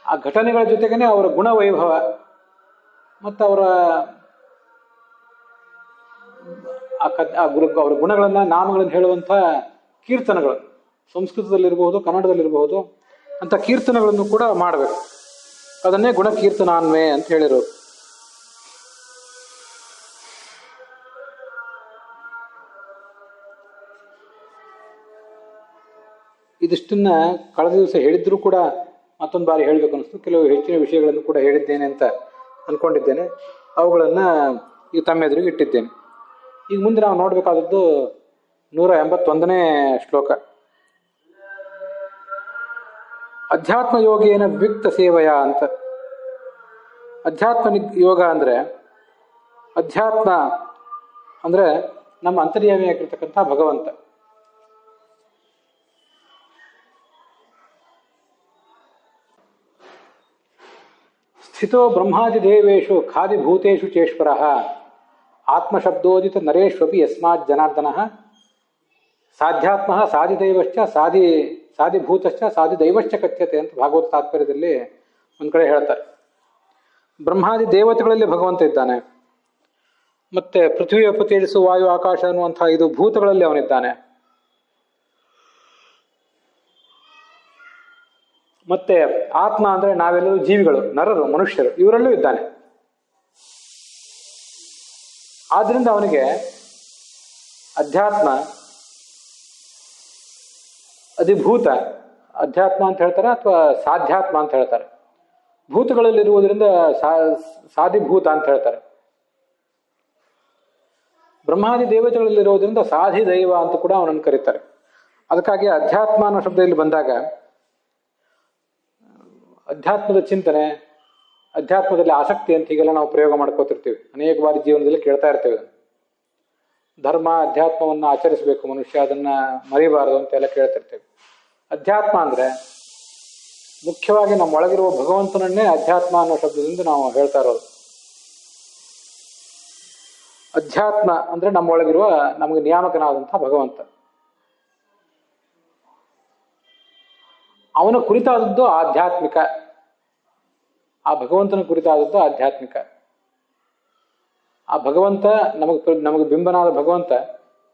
ಆ ಘಟನೆಗಳ ಜೊತೆಗೇನೆ ಅವರ ಗುಣವೈಭವ ಮತ್ತು ಅವರ ಅವರ ಗುಣಗಳನ್ನು, ನಾಮಗಳನ್ನು ಹೇಳುವಂಥ ಕೀರ್ತನಗಳು, ಸಂಸ್ಕೃತದಲ್ಲಿರಬಹುದು, ಕನ್ನಡದಲ್ಲಿರಬಹುದು, ಅಂತ ಕೀರ್ತನೆಗಳನ್ನು ಕೂಡ ಮಾಡಬೇಕು. ಅದನ್ನೇ ಗುಣಕೀರ್ತನಾನ್ವೇ ಅಂತ ಹೇಳಿರೋದು. ಇದಿಷ್ಟನ್ನ ಕಳೆದ ದಿವಸ ಹೇಳಿದ್ರೂ ಕೂಡ ಮತ್ತೊಂದು ಬಾರಿ ಹೇಳಬೇಕು ಅನಿಸ್ತು. ಕೆಲವು ಹೆಚ್ಚಿನ ವಿಷಯಗಳನ್ನು ಕೂಡ ಹೇಳಿದ್ದೇನೆ ಅಂತ ಅಂದ್ಕೊಂಡಿದ್ದೇನೆ. ಅವುಗಳನ್ನು ಈಗ ತಮ್ಮ ಎದುರಿಗೆ ಇಟ್ಟಿದ್ದೇನೆ. ಈಗ ಮುಂದೆ ನಾವು ನೋಡಬೇಕಾದದ್ದು 181ನೇ ಶ್ಲೋಕ. ಅಧ್ಯಾತ್ಮ ಯೋಗೇನ ವಿಕ್ತ ಸೇವೆಯ ಅಂತ. ಅಧ್ಯಾತ್ಮ ಯೋಗ ಅಂದರೆ, ಅಧ್ಯಾತ್ಮ ಅಂದರೆ ನಮ್ಮ ಅಂತರ್ಯಾಮಿಯಾಗಿರ್ತಕ್ಕಂಥ ಭಗವಂತ. ಸ್ಥಿತೋ ಬ್ರಹ್ಮಾದಿ ದೇವೇಶು ಖಾದಿಭೂತೇಶು ಚೇಶ್ವರಃ ಆತ್ಮಶಬ್ದೋದಿತ ನರೇಶ್ವಪಿ ಯಸ್ಮಾತ್ ಜನಾರ್ದನಃ ಸಾಧ್ಯಾತ್ಮ ಸಾಧಿದೈವಶ್ಚ ಸಾಧಿಭೂತಶ್ಚ ಸಾಧಿದೈವಶ್ಚ ಕಥ್ಯತೆ ಅಂತ ಭಾಗವತ ತಾತ್ಪರ್ಯದಲ್ಲಿ ಒಂದು ಕಡೆ ಹೇಳ್ತಾರೆ. ಬ್ರಹ್ಮಾದಿ ದೇವತೆಗಳಲ್ಲಿ ಭಗವಂತ ಇದ್ದಾನೆ. ಮತ್ತೆ ಪೃಥ್ವಿ, ಅಪ, ತೇಜಸ್ಸು, ವಾಯು, ಆಕಾಶ ಅನ್ನುವಂತಹ 5 ಭೂತಗಳಲ್ಲಿ ಅವನಿದ್ದಾನೆ. ಮತ್ತೆ ಆತ್ಮ ಅಂದರೆ ನಾವೆಲ್ಲರೂ ಜೀವಿಗಳು, ನರರು, ಮನುಷ್ಯರು, ಇವರಲ್ಲೂ ಇದ್ದಾನೆ. ಆದ್ರಿಂದ ಅವನಿಗೆ ಅಧ್ಯಾತ್ಮ, ಅಧಿಭೂತ, ಅಧ್ಯಾತ್ಮ ಅಂತ ಹೇಳ್ತಾರೆ ಅಥವಾ ಸಾಧ್ಯಾತ್ಮ ಅಂತ ಹೇಳ್ತಾರೆ. ಭೂತಗಳಲ್ಲಿರುವುದರಿಂದ ಸಾಧಿಭೂತ ಅಂತ ಹೇಳ್ತಾರೆ. ಬ್ರಹ್ಮಾದಿ ದೇವತೆಗಳಲ್ಲಿರೋದ್ರಿಂದ ಸಾಧಿ ದೈವ ಅಂತ ಕೂಡ ಅವನನ್ನು ಕರೀತಾರೆ. ಅದಕ್ಕಾಗಿ ಅಧ್ಯಾತ್ಮ ಅನ್ನೋ ಶಬ್ದ ಇಲ್ಲಿ ಬಂದಾಗ ಅಧ್ಯಾತ್ಮದ ಚಿಂತನೆ, ಅಧ್ಯಾತ್ಮದಲ್ಲಿ ಆಸಕ್ತಿ ಅಂತ ಹೀಗೆಲ್ಲ ನಾವು ಪ್ರಯೋಗ ಮಾಡ್ಕೋತಿರ್ತೀವಿ. ಅನೇಕ ಬಾರಿ ಜೀವನದಲ್ಲಿ ಕೇಳ್ತಾ ಇರ್ತೇವೆ. ಧರ್ಮ ಅಧ್ಯಾತ್ಮವನ್ನು ಆಚರಿಸಬೇಕು ಮನುಷ್ಯ, ಅದನ್ನ ಮರಿಬಾರದು ಅಂತೆಲ್ಲ ಕೇಳ್ತಿರ್ತೇವೆ. ಅಧ್ಯಾತ್ಮ ಅಂದ್ರೆ ಮುಖ್ಯವಾಗಿ ನಮ್ಮೊಳಗಿರುವ ಭಗವಂತನನ್ನೇ ಅಧ್ಯಾತ್ಮ ಅನ್ನೋ ಶಬ್ದದಿಂದ ನಾವು ಹೇಳ್ತಾ ಇರೋದು. ಅಧ್ಯಾತ್ಮ ಅಂದ್ರೆ ನಮ್ಮೊಳಗಿರುವ ನಮಗೆ ನಿಯಾಮಕನಾದಂತಹ ಭಗವಂತ, ಅವನ ಕುರಿತಾದದ್ದು ಆಧ್ಯಾತ್ಮಿಕ. ಆ ಭಗವಂತನ ಕುರಿತಾದದ್ದು ಆಧ್ಯಾತ್ಮಿಕ. ಆ ಭಗವಂತ ನಮಗೆ ಬಿಂಬನಾದ ಭಗವಂತ,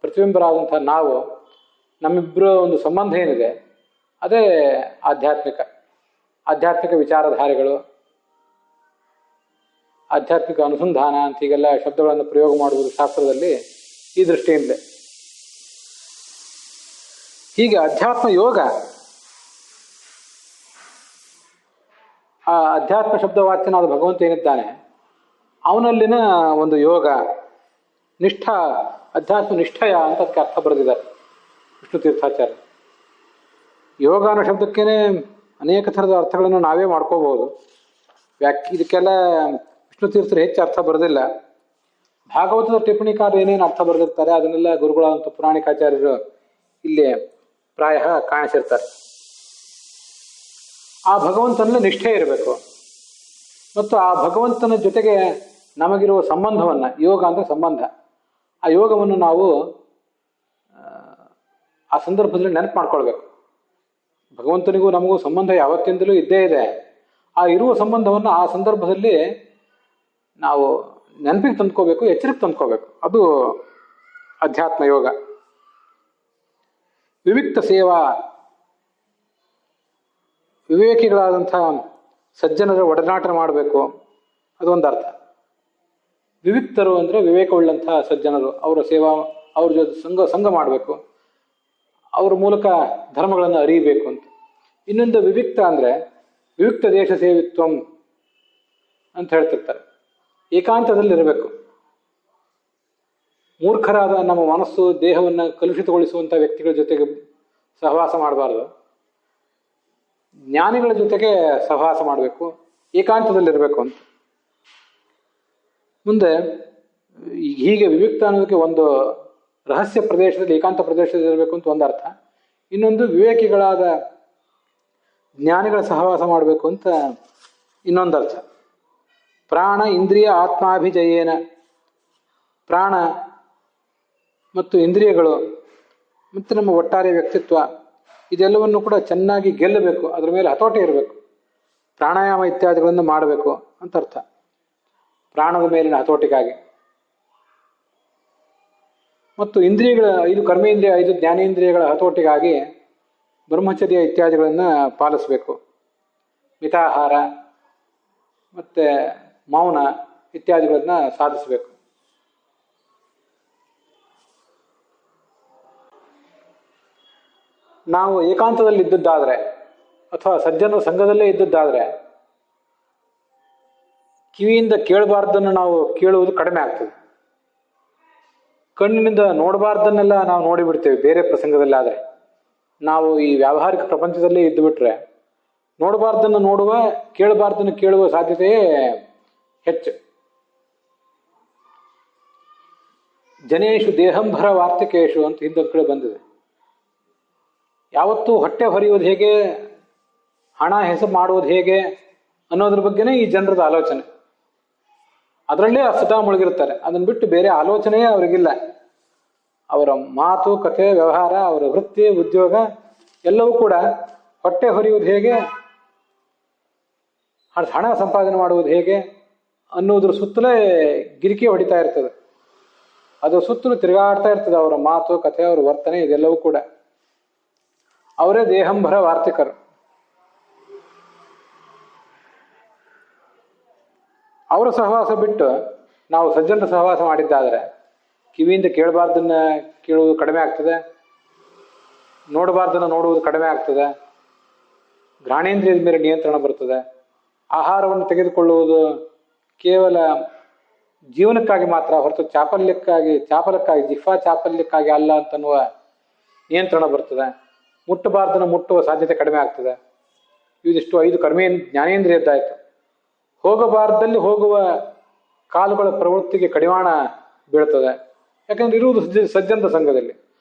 ಪ್ರತಿಬಿಂಬರಾದಂತಹ ನಾವು, ನಮ್ಮಿಬ್ಬರ ಒಂದು ಸಂಬಂಧ ಏನಿದೆ ಅದೇ ಆಧ್ಯಾತ್ಮಿಕ. ಆಧ್ಯಾತ್ಮಿಕ ವಿಚಾರಧಾರೆಗಳು, ಆಧ್ಯಾತ್ಮಿಕ ಅನುಸಂಧಾನ ಅಂತ ಹೀಗೆಲ್ಲ ಶಬ್ದಗಳನ್ನು ಪ್ರಯೋಗ ಮಾಡುವುದು ಶಾಸ್ತ್ರದಲ್ಲಿ ಈ ದೃಷ್ಟಿಯಿಂದಲೇ. ಹೀಗೆ ಅಧ್ಯಾತ್ಮ ಯೋಗ, ಆ ಅಧ್ಯಾತ್ಮ ಶಬ್ದವಾಚ್ಯನಾದ ಭಗವಂತ ಏನಿದ್ದಾನೆ ಅವನಲ್ಲಿನ ಒಂದು ಯೋಗ ನಿಷ್ಠ, ಅಧ್ಯಾತ್ಮ ನಿಷ್ಠಯ ಅಂತ ಅದಕ್ಕೆ ಅರ್ಥ ಬರೆದಿದ್ದಾರೆ ವಿಷ್ಣು ತೀರ್ಥಾಚಾರ್ಯ. ಯೋಗ ಅನ್ನೋ ಶಬ್ದಕ್ಕೇನೆ ಅನೇಕ ಥರದ ಅರ್ಥಗಳನ್ನು ನಾವೇ ಮಾಡ್ಕೋಬಹುದು. ಇದಕ್ಕೆಲ್ಲ ವಿಷ್ಣು ತೀರ್ಥರು ಹೆಚ್ಚು ಅರ್ಥ ಬರೆದಿಲ್ಲ. ಭಾಗವತದ ಟಿಪ್ಪಣಿಕಾರರು ಏನೇನು ಅರ್ಥ ಬರೆದಿರ್ತಾರೆ ಅದನ್ನೆಲ್ಲ ಗುರುಗಳಾದಂಥ ಪುರಾಣಿಕಾಚಾರ್ಯರು ಇಲ್ಲಿ ಪ್ರಾಯ ಕಾಣಿಸಿರ್ತಾರೆ. ಆ ಭಗವಂತನಲ್ಲಿ ನಿಷ್ಠೆ ಇರಬೇಕು ಮತ್ತು ಆ ಭಗವಂತನ ಜೊತೆಗೆ ನಮಗಿರುವ ಸಂಬಂಧವನ್ನು, ಯೋಗ ಅಂದರೆ ಸಂಬಂಧ, ಆ ಯೋಗವನ್ನು ನಾವು ಆ ಸಂದರ್ಭದಲ್ಲಿ ನೆನಪು ಮಾಡ್ಕೊಳ್ಬೇಕು. ಭಗವಂತನಿಗೂ ನಮಗೂ ಸಂಬಂಧ ಯಾವತ್ತಿಂದಲೂ ಇದ್ದೇ ಇದೆ. ಆ ಇರುವ ಸಂಬಂಧವನ್ನು ಆ ಸಂದರ್ಭದಲ್ಲಿ ನಾವು ನೆನಪಿಗೆ ತಂದ್ಕೋಬೇಕು, ಎಚ್ಚರಿಕೆ ತಂದ್ಕೋಬೇಕು. ಅದು ಅಧ್ಯಾತ್ಮ ಯೋಗ. ವಿವಿಕ್ತ ಸೇವಾ, ವಿವೇಕಿಗಳಾದಂಥ ಸಜ್ಜನರ ಒಡನಾಟ ಮಾಡಬೇಕು, ಅದೊಂದು ಅರ್ಥ. ವಿವಿಕ್ತರು ಅಂದರೆ ವಿವೇಕವುಳ್ಳಂತಹ ಸಜ್ಜನರು, ಅವರ ಸೇವಾ, ಅವ್ರ ಜೊತೆ ಸಂಘ ಮಾಡಬೇಕು, ಅವ್ರ ಮೂಲಕ ಧರ್ಮಗಳನ್ನು ಅರಿಯಬೇಕು ಅಂತ. ಇನ್ನೊಂದು ವಿವಿಕ್ತ ಅಂದರೆ ವಿವಿಕ್ತ ದೇಶ ಸೇವಿತ್ವಂ ಅಂತ ಹೇಳ್ತಿರ್ತಾರೆ. ಏಕಾಂತದಲ್ಲಿರಬೇಕು. ಮೂರ್ಖರಾದ ನಮ್ಮ ಮನಸ್ಸು ದೇಹವನ್ನು ಕಲುಷಿತಗೊಳಿಸುವಂಥ ವ್ಯಕ್ತಿಗಳ ಜೊತೆಗೆ ಸಹವಾಸ ಮಾಡಬಾರ್ದು, ಜ್ಞಾನಿಗಳ ಜೊತೆಗೆ ಸಹವಾಸ ಮಾಡಬೇಕು, ಏಕಾಂತದಲ್ಲಿರಬೇಕು ಅಂತ. ಮುಂದೆ ಹೀಗೆ ವಿವಿಕ್ತ ಅನ್ನೋದಕ್ಕೆ ಒಂದು ರಹಸ್ಯ ಪ್ರದೇಶದಲ್ಲಿ, ಏಕಾಂತ ಪ್ರದೇಶದಲ್ಲಿ ಇರಬೇಕು ಅಂತ ಒಂದು ಅರ್ಥ. ಇನ್ನೊಂದು ವಿವೇಕಿಗಳಾದ ಜ್ಞಾನಿಗಳ ಸಹವಾಸ ಮಾಡಬೇಕು ಅಂತ ಇನ್ನೊಂದು ಅರ್ಥ. ಪ್ರಾಣ ಇಂದ್ರಿಯ ಆತ್ಮಾಭಿಜಯೇನ, ಪ್ರಾಣ ಮತ್ತು ಇಂದ್ರಿಯಗಳು ಮತ್ತು ನಮ್ಮ ಒಟ್ಟಾರೆ ವ್ಯಕ್ತಿತ್ವ ಇದೆಲ್ಲವನ್ನು ಕೂಡ ಚೆನ್ನಾಗಿ ಗೆಲ್ಲಬೇಕು, ಅದರ ಮೇಲೆ ಹತೋಟಿ ಇರಬೇಕು. ಪ್ರಾಣಾಯಾಮ ಇತ್ಯಾದಿಗಳನ್ನು ಮಾಡಬೇಕು ಅಂತ ಅರ್ಥ. ಪ್ರಾಣದ ಮೇಲಿನ ಹತೋಟಿಗಾಗಿ ಮತ್ತು ಇಂದ್ರಿಯಗಳ 5 ಕರ್ಮೇಂದ್ರಿಯ 5 ಜ್ಞಾನೇಂದ್ರಿಯಗಳ ಹತೋಟಿಗಾಗಿ ಬ್ರಹ್ಮಚರ್ಯ ಇತ್ಯಾದಿಗಳನ್ನು ಪಾಲಿಸಬೇಕು. ಮಿತಾಹಾರ ಮತ್ತು ಮೌನ ಇತ್ಯಾದಿಗಳನ್ನ ಸಾಧಿಸಬೇಕು. ನಾವು ಏಕಾಂತದಲ್ಲಿ ಇದ್ದದ್ದಾದರೆ ಅಥವಾ ಸಜ್ಜನರ ಸಂಘದಲ್ಲೇ ಇದ್ದದ್ದಾದರೆ ಕಿವಿಯಿಂದ ಕೇಳಬಾರ್ದನ್ನು ನಾವು ಕೇಳುವುದು ಕಡಿಮೆ ಆಗ್ತದೆ. ಕಣ್ಣಿನಿಂದ ನೋಡಬಾರ್ದನ್ನೆಲ್ಲ ನಾವು ನೋಡಿಬಿಡ್ತೇವೆ. ಬೇರೆ ಪ್ರಸಂಗದಲ್ಲಿ ಆದರೆ ನಾವು ಈ ವ್ಯಾವಹಾರಿಕ ಪ್ರಪಂಚದಲ್ಲೇ ಇದ್ದು ಬಿಟ್ರೆ ನೋಡಬಾರ್ದನ್ನು ನೋಡುವ, ಕೇಳಬಾರ್ದನ್ನು ಕೇಳುವ ಸಾಧ್ಯತೆಯೇ ಹೆಚ್ಚು. ಜನೇಶು ದೇಹಂಭರ ವಾರ್ತಿಕೇಶು ಅಂತ ಹಿಂದೊಂದು ಕಡೆ ಬಂದಿದೆ. ಯಾವತ್ತೂ ಹೊಟ್ಟೆ ಹೊರೆಯುವುದು ಹೇಗೆ, ಹಣ ಹೆಸರು ಮಾಡುವುದು ಹೇಗೆ ಅನ್ನೋದ್ರ ಬಗ್ಗೆನೇ ಈ ಜನರದ ಆಲೋಚನೆ. ಅದರಲ್ಲೇ ಸದಾ ಮುಳುಗಿರ್ತಾರೆ. ಅದನ್ನು ಬಿಟ್ಟು ಬೇರೆ ಆಲೋಚನೆಯೇ ಅವರಿಗಿಲ್ಲ. ಅವರ ಮಾತು ಕಥೆ ವ್ಯವಹಾರ, ಅವರ ವೃತ್ತಿ ಉದ್ಯೋಗ ಎಲ್ಲವೂ ಕೂಡ ಹೊಟ್ಟೆ ಹೊರೆಯುವುದು ಹೇಗೆ, ಹಣ ಸಂಪಾದನೆ ಮಾಡುವುದು ಹೇಗೆ ಅನ್ನೋದ್ರ ಸುತ್ತಲೇ ಗಿರಿಕಿ ಹೊಡಿತಾ ಇರ್ತದೆ. ಅದು ಸುತ್ತಲೂ ತಿರುಗಾಡ್ತಾ ಇರ್ತದೆ ಅವರ ಮಾತು ಕಥೆ, ಅವರ ವರ್ತನೆ ಇದೆಲ್ಲವೂ ಕೂಡ. ಅವರೇ ದೇಹಂಭರ ವಾರ್ತಿಕರು. ಅವರ ಸಹವಾಸ ಬಿಟ್ಟು ನಾವು ಸಜ್ಜನರ ಸಹವಾಸ ಮಾಡಿದ್ದಾದರೆ ಕಿವಿಯಿಂದ ಕೇಳಬಾರ್ದನ್ನ ಕೇಳುವುದು ಕಡಿಮೆ ಆಗ್ತದೆ, ನೋಡಬಾರ್ದನ್ನು ನೋಡುವುದು ಕಡಿಮೆ ಆಗ್ತದೆ, ಘ್ರಾಣೇಂದ್ರಿಯದ ಮೇಲೆ ನಿಯಂತ್ರಣ ಬರ್ತದೆ. ಆಹಾರವನ್ನು ತೆಗೆದುಕೊಳ್ಳುವುದು ಕೇವಲ ಜೀವನಕ್ಕಾಗಿ ಮಾತ್ರ ಹೊರತು ಚಾಪಲಕ್ಕಾಗಿ ಜಿಹ್ವಾ ಚಾಪಲ್ಯಕ್ಕಾಗಿ ಅಲ್ಲ ಅಂತನ್ನುವ ನಿಯಂತ್ರಣ ಬರ್ತದೆ. ಮುಟ್ಟಬಾರ್ದನ್ನು ಮುಟ್ಟುವ ಸಾಧ್ಯತೆ ಕಡಿಮೆ ಆಗ್ತದೆ. ಇದಿಷ್ಟು 5 ಜ್ಞಾನೇಂದ್ರಿಯದ್ದಾಯಿತು. ಹೋಗಬಾರ್ದಲ್ಲಿ ಹೋಗುವ ಕಾಲುಗಳ ಪ್ರವೃತ್ತಿಗೆ ಕಡಿವಾಣ ಬೀಳ್ತದೆ. ಯಾಕಂದ್ರೆ ಇರುವುದು ಸಜ್ಜನರ ಸಂಘದಲ್ಲಿ,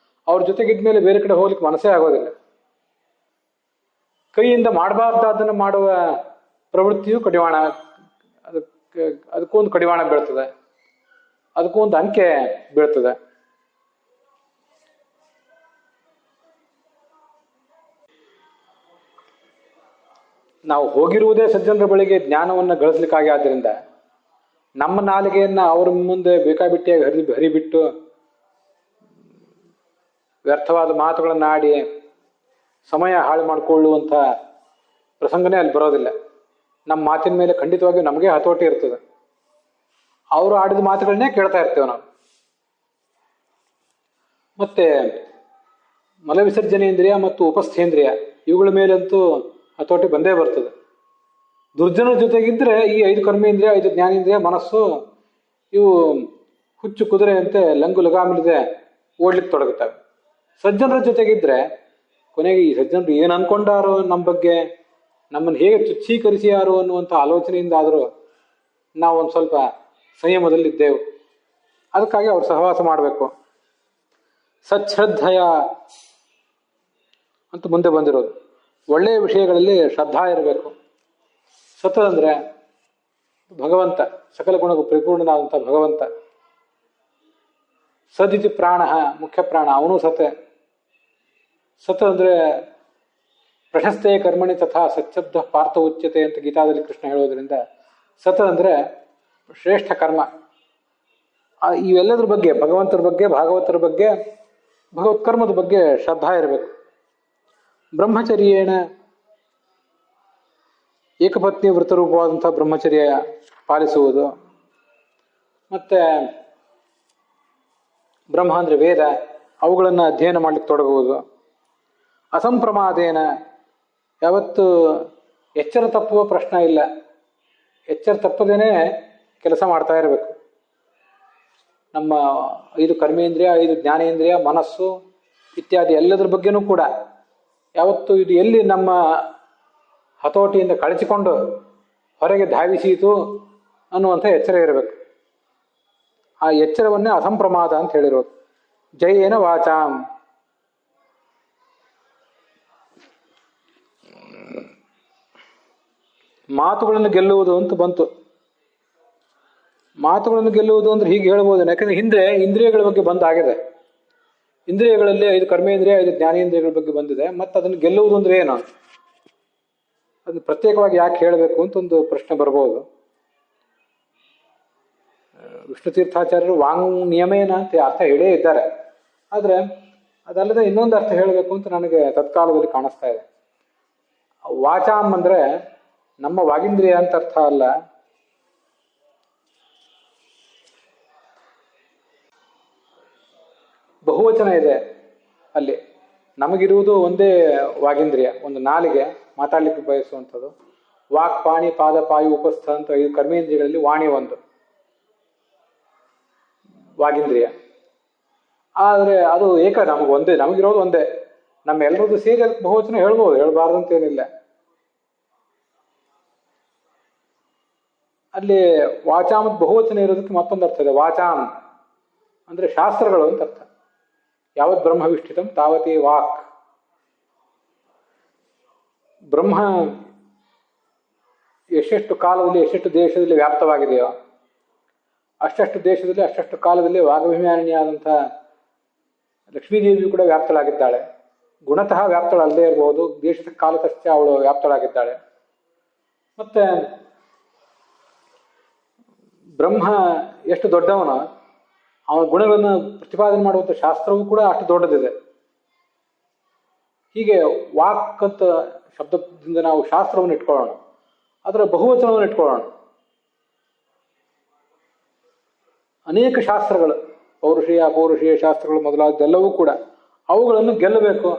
ಅವ್ರ ಜೊತೆಗಿದ್ಮೇಲೆ ಬೇರೆ ಕಡೆ ಹೋಗ್ಲಿಕ್ಕೆ ಮನಸ್ಸೇ ಆಗೋದಿಲ್ಲ. ಕೈಯಿಂದ ಮಾಡಬಾರ್ದಾದ್ದನ್ನು ಮಾಡುವ ಪ್ರವೃತ್ತಿಯು ಕಡಿವಾಣ, ಅದಕ್ಕೊಂದು ಕಡಿವಾಣ ಬೀಳ್ತದೆ, ಅದಕ್ಕೊಂದು ಅಂಕೆ ಬೀಳ್ತದೆ. ನಾವು ಹೋಗಿರುವುದೇ ಸಜ್ಜನರ ಬಳಿಗೆ ಜ್ಞಾನವನ್ನು ಗಳಿಸ್ಲಿಕ್ಕಾಗಿ. ಆದ್ದರಿಂದ ನಮ್ಮ ನಾಲಿಗೆಯನ್ನ ಅವ್ರ ಮುಂದೆ ಬೇಕಾಬಿಟ್ಟಿಯಾಗಿ ಹರಿಬಿಟ್ಟು ವ್ಯರ್ಥವಾದ ಮಾತುಗಳನ್ನು ಆಡಿ ಸಮಯ ಹಾಳು ಮಾಡಿಕೊಳ್ಳುವಂಥ ಪ್ರಸಂಗನೇ ಅಲ್ಲಿ ಬರೋದಿಲ್ಲ. ನಮ್ಮ ಮಾತಿನ ಮೇಲೆ ಖಂಡಿತವಾಗಿಯೂ ನಮಗೆ ಹತೋಟಿ ಇರ್ತದೆ. ಅವರು ಆಡಿದ ಮಾತುಗಳನ್ನೇ ಕೇಳ್ತಾ ಇರ್ತೇವೆ ನಾವು. ಮತ್ತೆ ಮಲವಿಸರ್ಜನೇಂದ್ರಿಯ ಮತ್ತು ಉಪಸ್ಥೇಂದ್ರಿಯ ಇವುಗಳ ಮೇಲಂತೂ ಹತೋಟಿ ಬಂದೇ ಬರ್ತದೆ. ದುರ್ಜನರ ಜೊತೆಗಿದ್ರೆ ಈ 5 ಕರ್ಮೇಂದ್ರಿಯ, 5 ಜ್ಞಾನೇಂದ್ರಿಯ, ಮನಸ್ಸು ಇವು ಹುಚ್ಚು ಕುದುರೆಯಂತೆ ಲಂಗು ಲಗಾಮಿಲ್ಲದೆ ಓಡ್ಲಿಕ್ಕೆ ತೊಡಗುತ್ತವೆ. ಸಜ್ಜನರ ಜೊತೆಗಿದ್ರೆ ಕೊನೆಗೆ ಈ ಸಜ್ಜನರು ಏನು ಅನ್ಕೊಂಡಾರೋ ನಮ್ಮ ಬಗ್ಗೆ, ನಮ್ಮನ್ನು ಹೇಗೆ ತುಚ್ಛೀಕರಿಸಿಯಾರೋ ಅನ್ನುವಂಥ ಆಲೋಚನೆಯಿಂದ ಆದರೂ ನಾವು ಒಂದು ಸ್ವಲ್ಪ ಸಂಯಮದಲ್ಲಿದ್ದೆವು. ಅದಕ್ಕಾಗಿ ಅವ್ರು ಸಹವಾಸ ಮಾಡಬೇಕು. ಸಚ್ಶ್ರದ್ಧಯ ಅಂತ ಮುಂದೆ ಬಂದಿರೋದು. ಒಳ್ಳೆಯ ವಿಷಯಗಳಲ್ಲಿ ಶ್ರದ್ಧಾ ಇರಬೇಕು. ಸತ್ ಅಂದರೆ ಭಗವಂತ, ಸಕಲ ಗುಣಗೂ ಪರಿಪೂರ್ಣನಾದಂಥ ಭಗವಂತ. ಸದಿತಿ ಪ್ರಾಣ, ಮುಖ್ಯ ಪ್ರಾಣ, ಅವನು ಸತ್. ಸತ್ ಅಂದರೆ ಪ್ರಶಸ್ತೆಯ ಕರ್ಮಣಿ ತಥಾ ಸಚ್ಛಬ್ದ ಪಾರ್ಥ ಉಚ್ಯತೆ ಅಂತ ಗೀತಾದಲ್ಲಿ ಕೃಷ್ಣ ಹೇಳೋದ್ರಿಂದ ಸತ್ ಅಂದರೆ ಶ್ರೇಷ್ಠ ಕರ್ಮ. ಇವೆಲ್ಲದ್ರ ಬಗ್ಗೆ, ಭಗವಂತರ ಬಗ್ಗೆ, ಭಾಗವತರ ಬಗ್ಗೆ, ಭಗವತ್ ಕರ್ಮದ ಬಗ್ಗೆ ಶ್ರದ್ಧಾ ಇರಬೇಕು. ಬ್ರಹ್ಮಚರ್ಯೇಣ ಏಕಪತ್ನಿ ವೃತರೂಪವಾದಂಥ ಬ್ರಹ್ಮಚರ್ಯ ಪಾಲಿಸುವುದು. ಮತ್ತೆ ಬ್ರಹ್ಮ ಅಂದರೆ ವೇದ, ಅವುಗಳನ್ನು ಅಧ್ಯಯನ ಮಾಡಲಿಕ್ಕೆ ತೊಡಗುವುದು. ಅಸಂಪ್ರಮಾದೇನ, ಯಾವತ್ತು ಎಚ್ಚರ ತಪ್ಪುವ ಪ್ರಶ್ನೆ ಇಲ್ಲ. ಎಚ್ಚರ ತಪ್ಪದೇನೆ ಕೆಲಸ ಮಾಡ್ತಾ ಇರಬೇಕು. ನಮ್ಮ 5 ಕರ್ಮೇಂದ್ರಿಯ, 5 ಜ್ಞಾನೇಂದ್ರಿಯ, ಮನಸ್ಸು ಇತ್ಯಾದಿ ಎಲ್ಲದರ ಬಗ್ಗೆನೂ ಕೂಡ ಯಾವತ್ತು ಇದು ಎಲ್ಲಿ ನಮ್ಮ ಹತೋಟಿಯಿಂದ ಕಳಚಿಕೊಂಡು ಹೊರಗೆ ಧಾವಿಸೀತು ಅನ್ನುವಂಥ ಎಚ್ಚರ ಇರಬೇಕು. ಆ ಎಚ್ಚರವನ್ನೇ ಅಸಂಪ್ರಮಾದ ಅಂತ ಹೇಳಿರೋದು. ಜಯೇನ ವಾಚಾಂ, ಮಾತುಗಳನ್ನು ಗೆಲ್ಲುವುದು ಅಂತ ಬಂತು. ಮಾತುಗಳನ್ನು ಗೆಲ್ಲುವುದು ಅಂದ್ರೆ ಹೀಗೆ ಹೇಳ್ಬೋದು. ಯಾಕಂದ್ರೆ ಹಿಂದೆ ಇಂದ್ರಿಯಗಳ ಬಗ್ಗೆ ಬಂದಾಗಿದೆ. ಇಂದ್ರಿಯಗಳಲ್ಲಿ 5 ಕರ್ಮೇಂದ್ರಿಯ, 5 ಜ್ಞಾನೇಂದ್ರಿಯಗಳ ಬಗ್ಗೆ ಬಂದಿದೆ. ಮತ್ತು ಅದನ್ನು ಗೆಲ್ಲುವುದು ಅಂದ್ರೆ ಏನು, ಅದನ್ನು ಪ್ರತ್ಯೇಕವಾಗಿ ಯಾಕೆ ಹೇಳಬೇಕು ಅಂತ ಒಂದು ಪ್ರಶ್ನೆ ಬರ್ಬೋದು. ವಿಷ್ಣು ತೀರ್ಥಾಚಾರ್ಯರು ವಾಂಗ್ ನಿಯಮೇನ ಅಂತ ಅರ್ಥ ಹೇಳೇ ಇದ್ದಾರೆ. ಆದರೆ ಅದಲ್ಲದೆ ಇನ್ನೊಂದು ಅರ್ಥ ಹೇಳಬೇಕು ಅಂತ ನನಗೆ ತತ್ಕಾಲದಲ್ಲಿ ಕಾಣಿಸ್ತಾ ಇದೆ. ವಾಚಾಮ್ ಅಂದ್ರೆ ನಮ್ಮ ವಾಗೀಂದ್ರಿಯ ಅಂತ ಅರ್ಥ ಅಲ್ಲ. ಬಹುವಚನ ಇದೆ ಅಲ್ಲಿ. ನಮಗಿರುವುದು ಒಂದೇ ವಾಗೀಂದ್ರಿಯ, ಒಂದು ನಾಲಿಗೆ, ಮಾತಾಡ್ಲಿಕ್ಕೆ ಬಯಸುವಂಥದ್ದು. ವಾಕ್, ಪಾಣಿ, ಪಾದ, ಪಾಯು, ಉಪಸ್ಥ ಅಂತ 5 ಕರ್ಮೇಂದ್ರಿಯಗಳಲ್ಲಿ ವಾಣಿ ಒಂದು ವಾಗೀಂದ್ರಿಯ. ಆದರೆ ಅದು ನಮಗಿರೋದು ಒಂದೇ. ನಮ್ಮ ಎಲ್ಲರದ್ದು ಸೇರಿ ಅದಕ್ಕೆ ಬಹುವಚನ ಹೇಳ್ಬೋದು, ಹೇಳ್ಬಾರ್ದಂತೇನಿಲ್ಲ. ಅಲ್ಲಿ ವಾಚಾಮತ್ ಬಹುವಚನ ಇರೋದಕ್ಕೆ ಮತ್ತೊಂದು ಅರ್ಥ ಇದೆ. ವಾಚಾಮ್ ಅಂದ್ರೆ ಶಾಸ್ತ್ರಗಳು ಅಂತ ಅರ್ಥ. ಯಾವತ್ ಬ್ರಹ್ಮ ವಿಷ್ಠಿತಂ ತಾವತಿ ವಾಕ್. ಬ್ರಹ್ಮ ಎಷ್ಟೆಷ್ಟು ಕಾಲದಲ್ಲಿ, ಎಷ್ಟೆಷ್ಟು ದೇಶದಲ್ಲಿ ವ್ಯಾಪ್ತವಾಗಿದೆಯೋ ಅಷ್ಟಷ್ಟು ದೇಶದಲ್ಲಿ, ಅಷ್ಟಷ್ಟು ಕಾಲದಲ್ಲಿ ವಾಗಭಿಮಾನಿಯಾದಂಥ ಲಕ್ಷ್ಮೀದೇವಿಯು ಕೂಡ ವ್ಯಾಪ್ತಳಾಗಿದ್ದಾಳೆ. ಗುಣತಃ ವ್ಯಾಪ್ತಳಲ್ಲದೆ ಇರಬಹುದು, ದೇಶದ ಕಾಲತಶ್ಚ ಅವಳು ವ್ಯಾಪ್ತಳಾಗಿದ್ದಾಳೆ. ಮತ್ತೆ ಬ್ರಹ್ಮ ಎಷ್ಟು ದೊಡ್ಡವನ, ಅವನ ಗುಣಗಳನ್ನು ಪ್ರತಿಪಾದನೆ ಮಾಡುವಂಥ ಶಾಸ್ತ್ರವೂ ಕೂಡ ಅಷ್ಟು ದೊಡ್ಡದಿದೆ. ಹೀಗೆ ವಾಕ್ ಅಂತ ಶಬ್ದದಿಂದ ನಾವು ಶಾಸ್ತ್ರವನ್ನು ಇಟ್ಕೊಳ್ಳೋಣ, ಅದರ ಬಹುವಚನವನ್ನು ಇಟ್ಕೊಳ್ಳೋಣ. ಅನೇಕ ಶಾಸ್ತ್ರಗಳು, ಪೌರುಷೀಯ ಅಪೌರುಷೀಯ ಶಾಸ್ತ್ರಗಳು ಮೊದಲಾದೆಲ್ಲವೂ ಕೂಡ ಅವುಗಳನ್ನು ಗೆಲ್ಲಬೇಕು.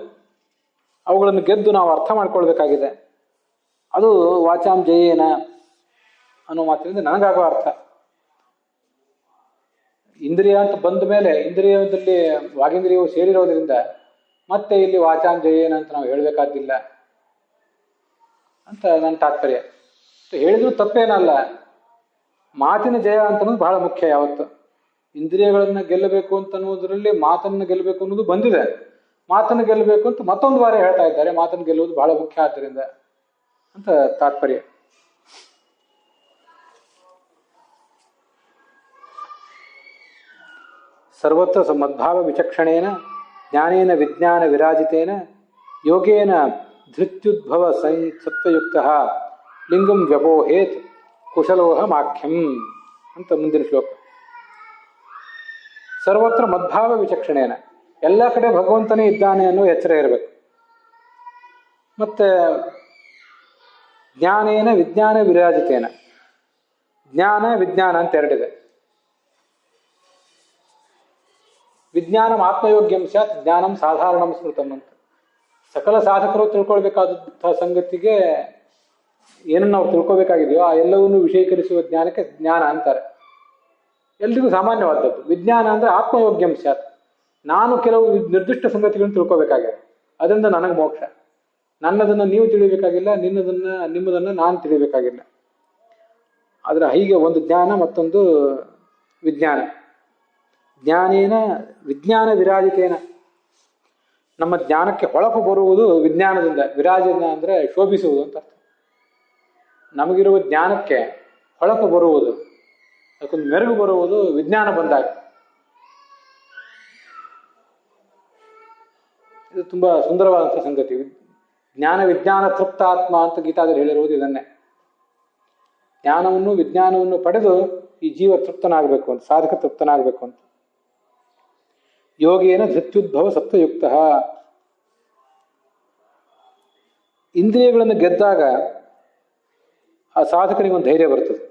ಅವುಗಳನ್ನು ಗೆದ್ದು ನಾವು ಅರ್ಥ ಮಾಡ್ಕೊಳ್ಬೇಕಾಗಿದೆ. ಅದು ವಾಚಾಂ ಜಯೇನ ಅನ್ನೋ ಮಾತಿನಿಂದ ನನಗಾಗೋ ಅರ್ಥ. ಇಂದ್ರಿಯ ಅಂತ ಬಂದ ಮೇಲೆ ಇಂದ್ರಿಯದಲ್ಲಿ ವಾಗೇಂದ್ರಿಯವು ಸೇರಿರೋದ್ರಿಂದ ಮತ್ತೆ ಇಲ್ಲಿ ವಾಚಾಂ ಜಯೇನ ಅಂತ ನಾವು ಹೇಳಬೇಕಾದಿಲ್ಲ ಅಂತ ನನ್ನ ತಾತ್ಪರ್ಯ. ಹೇಳಿದ್ರು ತಪ್ಪೇನಲ್ಲ. ಮಾತಿನ ಜಯ ಅಂತನ್ನೋದು ಬಹಳ ಮುಖ್ಯ. ಯಾವತ್ತು ಇಂದ್ರಿಯಗಳನ್ನ ಗೆಲ್ಲಬೇಕು ಅಂತ ಅನ್ನೋದ್ರಲ್ಲಿ ಮಾತನ್ನು ಗೆಲ್ಲಬೇಕು ಅನ್ನೋದು ಬಂದಿದೆ. ಮಾತನ್ನು ಗೆಲ್ಲಬೇಕು ಅಂತ ಮತ್ತೊಂದು ಬಾರಿ ಹೇಳ್ತಾ ಇದ್ದಾರೆ. ಮಾತನ್ನು ಗೆಲ್ಲುವುದು ಬಹಳ ಮುಖ್ಯ ಆದ್ದರಿಂದ ಅಂತ ತಾತ್ಪರ್ಯ. ಸರ್ವತ್ರ ಮದ್ಭಾವ ವಿಚಕ್ಷಣೇನ ಜ್ಞಾನೇನ ವಿಜ್ಞಾನ ವಿರಾಜಿತೇನ ಯೋಗೇನ ಧೃತ್ಯುದ್ಭವ ಸತ್ವಯುಕ್ತ ಲಿಂಗಂ ವ್ಯಪೋಹೇತ್ ಕುಶಲೋಹ ಮಾಖ್ಯಂ ಅಂತ ಮುಂದಿನ ಶ್ಲೋಕ. ಸರ್ವತ್ರ ಮದ್ಭಾವ ವಿಚಕ್ಷಣೇನ, ಎಲ್ಲ ಕಡೆ ಭಗವಂತನೇ ಇದ್ದಾನೆ ಅನ್ನೋ ಎಚ್ಚರ ಇರಬೇಕು. ಮತ್ತೆ ಜ್ಞಾನೇನ ವಿಜ್ಞಾನ ವಿರಾಜಿತೇನ, ಜ್ಞಾನ ವಿಜ್ಞಾನ ಅಂತ ಎರಡಿದೆ. ವಿಜ್ಞಾನಂ ಆತ್ಮಯೋಗ್ಯಂ ಸ್ಯಾತ್ ಜ್ಞಾನಂ ಸಾಧಾರಣಂ ಸ್ಮೃತಂ ಅಂತ. ಸಕಲ ಸಾಧಕರು ತಿಳ್ಕೊಳ್ಬೇಕಾದಂತಹ ಸಂಗತಿಗೆ ಏನನ್ನು ನಾವು ತಿಳ್ಕೊಬೇಕಾಗಿದೆಯೋ ಆ ಎಲ್ಲವನ್ನೂ ವಿಷಯೀಕರಿಸುವ ಜ್ಞಾನಕ್ಕೆ ಜ್ಞಾನ ಅಂತಾರೆ. ಎಲ್ರಿಗೂ ಸಾಮಾನ್ಯವಾದದ್ದು. ವಿಜ್ಞಾನ ಅಂದರೆ ಆತ್ಮಯೋಗ್ಯಂ ಸ್ಯಾತ್, ನಾನು ಕೆಲವು ನಿರ್ದಿಷ್ಟ ಸಂಗತಿಗಳನ್ನು ತಿಳ್ಕೊಬೇಕಾಗಿದೆ, ಅದರಿಂದ ನನಗೆ ಮೋಕ್ಷ. ನನ್ನದನ್ನು ನೀವು ತಿಳಿಬೇಕಾಗಿಲ್ಲ, ನಿಮ್ಮದನ್ನು ನಾನು ತಿಳಿಬೇಕಾಗಿಲ್ಲ. ಆದರೆ ಹೀಗೆ ಒಂದು ಜ್ಞಾನ, ಮತ್ತೊಂದು ವಿಜ್ಞಾನ. ಜ್ಞಾನೇನ ವಿಜ್ಞಾನ ವಿರಾಜಿತೇನ, ನಮ್ಮ ಜ್ಞಾನಕ್ಕೆ ಹೊಳಪು ಬರುವುದು ವಿಜ್ಞಾನದಿಂದ. ವಿರಾಜನ ಅಂದರೆ ಶೋಭಿಸುವುದು ಅಂತ ಅರ್ಥ. ನಮಗಿರುವ ಜ್ಞಾನಕ್ಕೆ ಹೊಳಪು ಬರುವುದು, ಅದಕ್ಕೊಂದು ಮೆರುಗು ಬರುವುದು ವಿಜ್ಞಾನ ಬಂದಾಗ. ಇದು ತುಂಬ ಸುಂದರವಾದಂಥ ಸಂಗತಿ. ಜ್ಞಾನ ವಿಜ್ಞಾನ ತೃಪ್ತಾತ್ಮ ಅಂತ ಗೀತಾದಲ್ಲಿ ಹೇಳಿರುವುದು ಇದನ್ನೇ. ಜ್ಞಾನವನ್ನು ವಿಜ್ಞಾನವನ್ನು ಪಡೆದು ಈ ಜೀವ ತೃಪ್ತನಾಗಬೇಕು ಅಂತ, ಸಾಧಕ ತೃಪ್ತನಾಗಬೇಕು ಅಂತ. ಯೋಗೇನ ಧೃತ್ಯುದ್ಭವ ಸತ್ವಯುಕ್ತ, ಇಂದ್ರಿಯಗಳನ್ನು ಗೆದ್ದಾಗ ಆ ಸಾಧಕನಿಗೆ ಒಂದು ಧೈರ್ಯ ಬರ್ತದೆ.